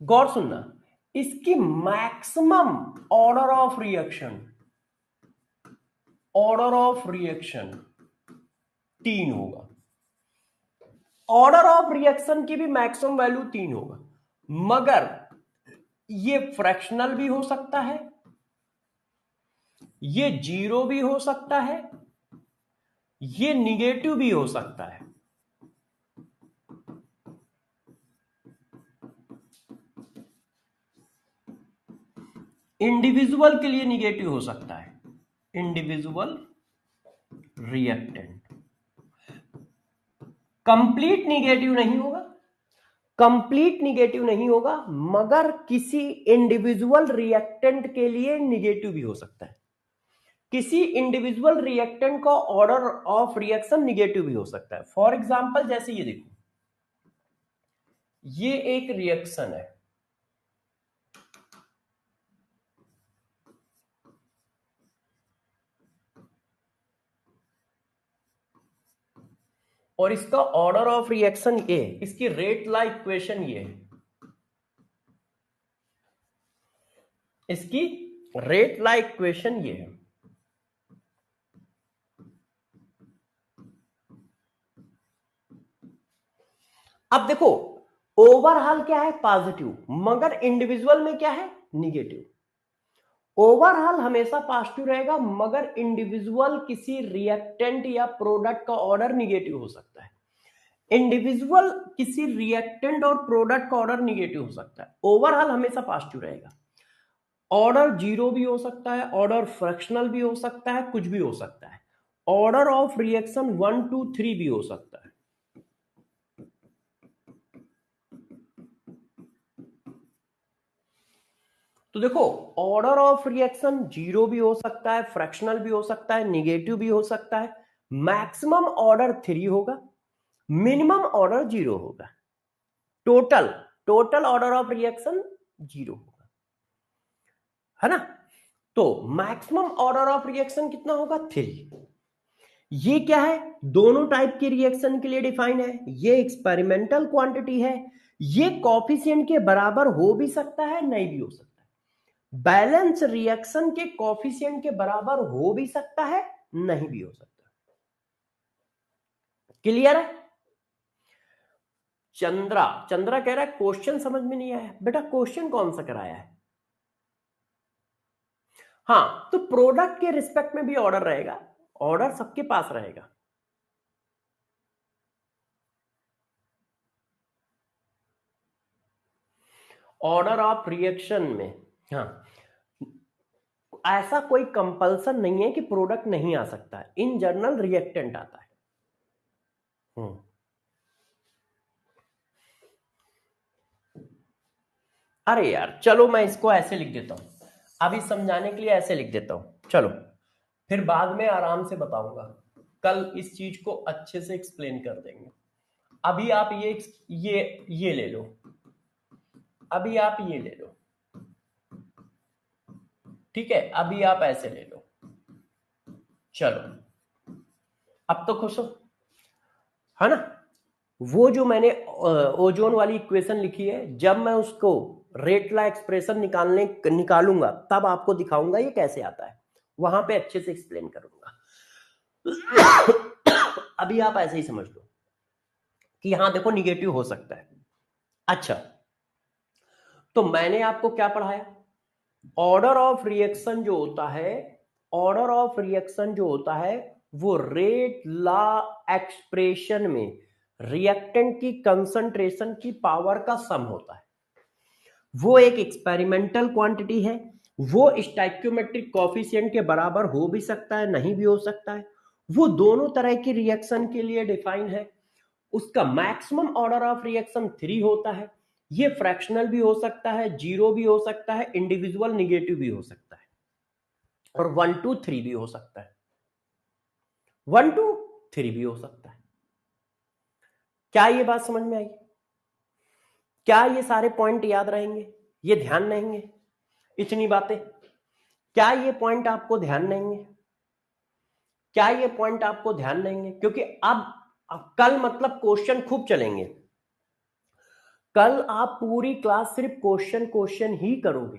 गौर सुनना, इसकी maximum order of reaction, order of reaction 3 होगा। ऑर्डर ऑफ रिएक्शन की भी मैक्सिमम वैल्यू 3 होगा, मगर ये फ्रैक्शनल भी हो सकता है, ये जीरो भी हो सकता है, ये निगेटिव भी हो सकता है। इंडिविजुअल के लिए निगेटिव हो सकता है, इंडिविजुअल रिएक्टेंट। कंप्लीट निगेटिव नहीं होगा, कंप्लीट निगेटिव नहीं होगा, मगर किसी इंडिविजुअल रिएक्टेंट के लिए निगेटिव भी हो सकता है। किसी इंडिविजुअल रिएक्टेंट का ऑर्डर ऑफ रिएक्शन निगेटिव भी हो सकता है। फॉर एग्जांपल जैसे ये देखो, ये एक रिएक्शन है, और इसका ऑर्डर ऑफ रिएक्शन ये, इसकी रेट ला इक्वेशन ये है, इसकी रेट ला इक्वेशन ये है। अब देखो, ओवरऑल क्या है, पॉजिटिव, मगर इंडिविजुअल में क्या है, निगेटिव। ओवरऑल हमेशा पॉजिटिव रहेगा, मगर इंडिविजुअल किसी रिएक्टेंट या प्रोडक्ट का ऑर्डर निगेटिव हो सकता है। इंडिविजुअल किसी रिएक्टेंट और प्रोडक्ट का ऑर्डर निगेटिव हो सकता है, ओवरऑल हमेशा पॉजिटिव रहेगा। ऑर्डर जीरो भी हो सकता है, ऑर्डर फ्रैक्शनल भी हो सकता है, कुछ भी हो सकता है। ऑर्डर ऑफ रिएक्शन 1 2 3 भी हो सकता है। तो देखो, ऑर्डर ऑफ रिएक्शन जीरो भी हो सकता है, फ्रैक्शनल भी हो सकता है, निगेटिव भी हो सकता है। मैक्सिमम ऑर्डर 3 होगा, मिनिमम ऑर्डर 0 होगा। Total total order of reaction 0 होगा, है ना। तो मैक्सिमम ऑर्डर ऑफ रिएक्शन कितना होगा, 3। ये क्या है, दोनों टाइप के रिएक्शन के लिए डिफाइन है। ये एक्सपेरिमेंटल क्वांटिटी है, ये कॉफिशिएंट के बराबर हो भी सकता है, नहीं भी हो सकता है। बैलेंस रिएक्शन के कॉफिशिएंट के बराबर हो भी सकता है, नहीं भी हो सकता। क्लियर है। चंद्रा कह रहा है क्वेश्चन समझ में नहीं आया। बेटा क्वेश्चन कौन सा कराया है? हाँ, तो प्रोडक्ट के रिस्पेक्ट में भी ऑर्डर रहेगा, ऑर्डर सबके पास रहेगा। ऑर्डर ऑफ रिएक्शन में हाँ, ऐसा कोई कंपल्सन नहीं है कि प्रोडक्ट नहीं आ सकता है, इन जनरल रिएक्टेंट आता है। अरे यार चलो, मैं इसको ऐसे लिख देता हूं, अभी समझाने के लिए ऐसे लिख देता हूं। चलो, फिर बाद में आराम से बताऊंगा, कल इस चीज को अच्छे से एक्सप्लेन कर देंगे। अभी आप ये ले लो, अभी आप ये ले लो, ठीक है, अभी आप ऐसे ले लो। चलो, अब तो खुश हो, है ना। वो जो मैंने ओजोन वाली इक्वेशन लिखी है, जब मैं उसको रेट ला एक्सप्रेशन निकालूंगा तब आपको दिखाऊंगा ये कैसे आता है, वहां पे अच्छे से एक्सप्लेन करूंगा। अभी आप ऐसे ही समझ लो कि यहां देखो निगेटिव हो सकता है। अच्छा, तो मैंने आपको क्या पढ़ाया, ऑर्डर ऑफ रिएक्शन जो होता है, ऑर्डर ऑफ रिएक्शन जो होता है वो रेट ला एक्सप्रेशन में रिएक्टेंट की कंसंट्रेशन की पावर का सम होता है। वो एक एक्सपेरिमेंटल क्वांटिटी है, वो स्टोइकियोमेट्रिक कोएफिशिएंट के बराबर हो भी सकता है, नहीं भी हो सकता है। वो दोनों तरह की रिएक्शन के लिए डिफाइन है। उसका मैक्सिमम ऑर्डर ऑफ रिएक्शन 3 होता है। ये फ्रैक्शनल भी हो सकता है, जीरो भी हो सकता है, इंडिविजुअल निगेटिव भी हो सकता है, और 1 2 3 भी हो सकता है, 1 2 3 भी हो सकता है। क्या ये बात समझ में आई? क्या ये सारे पॉइंट याद रहेंगे, ये ध्यान रहेंगे, इतनी बातें? क्या ये पॉइंट आपको ध्यान रहेंगे? क्या ये पॉइंट आपको ध्यान रहेंगे? क्योंकि अब कल मतलब क्वेश्चन खूब चलेंगे। कल आप पूरी क्लास सिर्फ क्वेश्चन ही करोगे,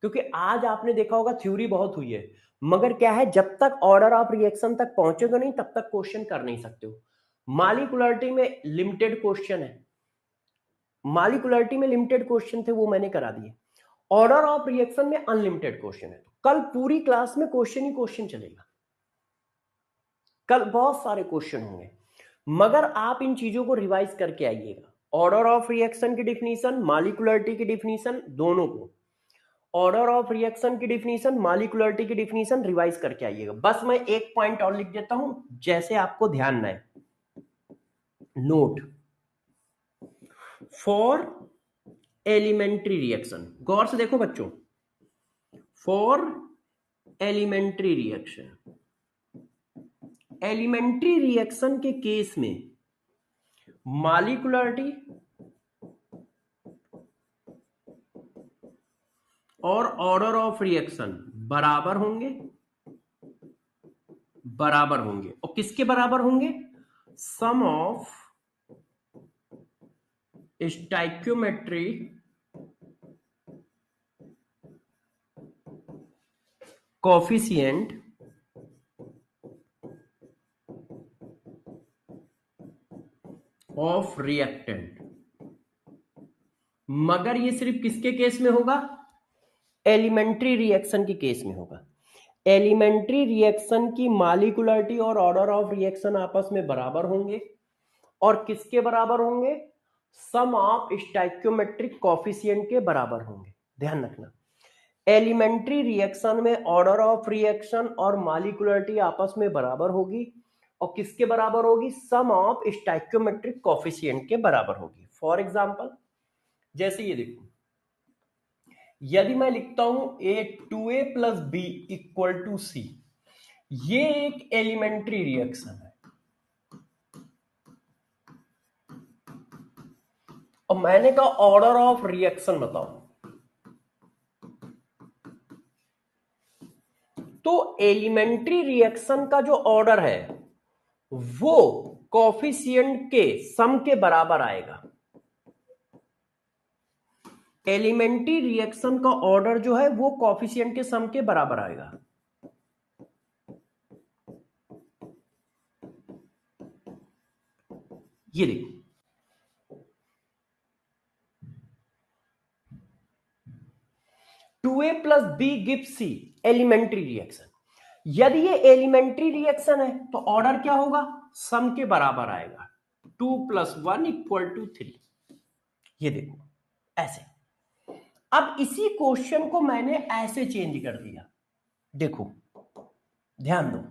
क्योंकि आज आपने देखा होगा थ्योरी बहुत हुई है, मगर क्या है, जब तक ऑर्डर ऑफ रिएक्शन तक पहुंचोगे नहीं तब तक क्वेश्चन कर नहीं सकते हो। मॉलिक्यूलरिटी में लिमिटेड क्वेश्चन है, मॉलिक्यूलरिटी में लिमिटेड क्वेश्चन थे, वो मैंने करा दिए। ऑर्डर ऑफ रिएक्शन में अनलिमिटेड क्वेश्चन है, तो कल पूरी क्लास में क्वेश्चन ही क्वेश्चन चलेगा, कल बहुत सारे क्वेश्चन होंगे, मगर आप इन चीजों को रिवाइज करके आइएगा। ऑर्डर ऑफ रिएक्शन की डिफिनीशन, मॉलिक्यूलरिटी की डिफिनीशन, दोनों को ऑर्डर ऑफ रिएक्शन की डिफिनीशन, मॉलिक्यूलरिटी की डिफिनीशन रिवाइज करके आइएगा। बस मैं एक पॉइंट और लिख देता हूं जैसे आपको ध्यान रहे, नोट फॉर एलिमेंट्री रिएक्शन, गौर से देखो बच्चों, for elementary reaction, elementary reaction के केस में मॉलिक्यूलरिटी और ऑर्डर ऑफ रिएक्शन बराबर होंगे, बराबर होंगे, और किसके बराबर होंगे? Sum of stoichiometry coefficient of reactant. मगर ये सिर्फ किसके केस में होगा? एलिमेंट्री रिएक्शन के केस में होगा। एलिमेंट्री रिएक्शन की मॉलिक्यूलरिटी और ऑर्डर ऑफ रिएक्शन आपस में बराबर होंगे, और किसके बराबर होंगे? सम ऑफ स्टोइकियोमेट्रिक कोफिशिएंट के बराबर होंगे। ध्यान रखना, एलिमेंट्री रिएक्शन में ऑर्डर ऑफ रिएक्शन और मॉलिक्यूलरिटी आपस में बराबर होगी, और किसके बराबर होगी? सम ऑफ स्टोइकियोमेट्रिक कोफिशिएंट के बराबर होगी। फॉर एग्जांपल, जैसे ये देखो, यदि मैं लिखता हूं A2A + B = C, ये एक एलिमेंट्री रिएक्शन है, और मैंने कहा ऑर्डर ऑफ रिएक्शन बताओ, तो एलिमेंट्री रिएक्शन का जो ऑर्डर है वो कोफिशिएंट के सम के बराबर आएगा। एलिमेंट्री रिएक्शन का ऑर्डर जो है वो कोफिशिएंट के सम के बराबर आएगा। ये देखो, two A plus B gives C, elementary reaction. यदि ये एलिमेंट्री रिएक्शन है तो ऑर्डर क्या होगा? सम के बराबर आएगा, 2 + 1 = 3। ये देखो ऐसे। अब इसी क्वेश्चन को मैंने ऐसे चेंज कर दिया, देखो ध्यान दो,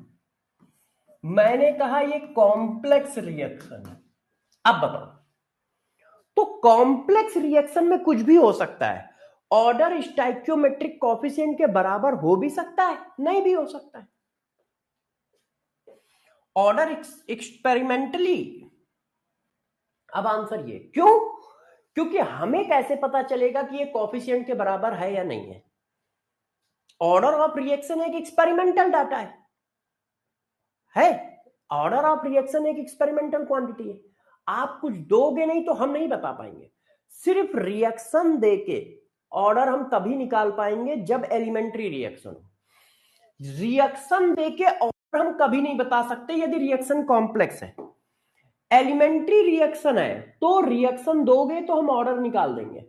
मैंने कहा ये कॉम्प्लेक्स रिएक्शन है। अब बताओ, तो कॉम्प्लेक्स रिएक्शन में कुछ भी हो सकता है, ऑर्डर स्टोइकियोमेट्रिक कोफिशिएंट के बराबर हो भी सकता है, नहीं भी हो सकता है। ऑर्डर एक्सपेरिमेंटली, अब आंसर ये क्यों? क्योंकि हमें कैसे पता चलेगा कि ये कोफिशिएंट के बराबर है या नहीं है? ऑर्डर ऑफ रिएक्शन एक एक्सपेरिमेंटल डाटा है, ऑर्डर ऑफ रिएक्शन एक एक्सपेरिमेंटल क्वांटिटी है। आप कुछ दोगे नहीं तो हम नहीं बता पाएंगे। सिर्फ रिएक्शन देके ऑर्डर हम तभी निकाल पाएंगे जब एलिमेंट्री रिएक्शन हो। रिएक्शन देके ऑर्डर हम कभी नहीं बता सकते यदि रिएक्शन कॉम्प्लेक्स है। एलिमेंट्री रिएक्शन है तो रिएक्शन दोगे तो हम ऑर्डर निकाल देंगे,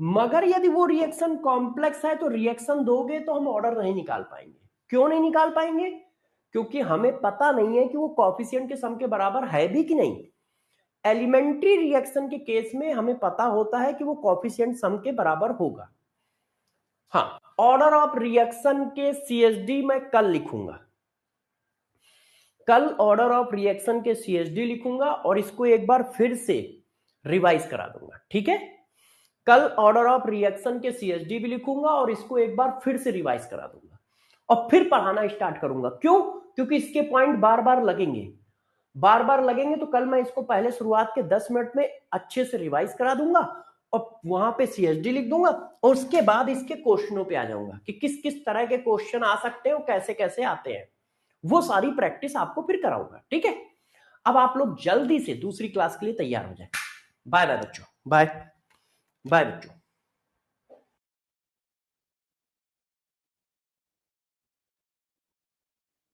मगर यदि वो रिएक्शन कॉम्प्लेक्स है तो रिएक्शन दोगे तो हम ऑर्डर नहीं निकाल पाएंगे। क्यों नहीं निकाल पाएंगे? क्योंकि हमें पता नहीं है कि वो कोफिशिएंट के सम के बराबर है भी कि नहीं। एलिमेंट्री रिएक्शन के केस में हमें पता होता है कि वो कोफिशिएंट सम के बराबर होगा। हाँ, ऑर्डर ऑफ रिएक्शन के CSD मैं कल लिखूंगा, कल ऑर्डर ऑफ रिएक्शन के CSD लिखूंगा और इसको एक बार फिर से रिवाइज करा दूंगा, ठीक है? कल ऑर्डर ऑफ रिएक्शन के CSD भी लिखूंगा और इसको एक बार फिर से रिवाइज करा दूंगा और फिर पढ़ाना स्टार्ट करूंगा। क्यों? क्योंकि इसके पॉइंट बार बार लगेंगे, बार बार लगेंगे, तो कल मैं इसको पहले शुरुआत के 10 मिनट में अच्छे से रिवाइज करा दूंगा और वहां पे CSD लिख दूंगा, और उसके बाद इसके क्वेश्चनों पे आ जाऊंगा कि किस किस तरह के क्वेश्चन आ सकते हैं और कैसे कैसे आते हैं। वो सारी प्रैक्टिस आपको फिर कराऊंगा, ठीक है? अब आप लोग जल्दी से दूसरी क्लास के लिए तैयार हो जाए। बाय बाय बच्चों, बाय बाय बच्चों।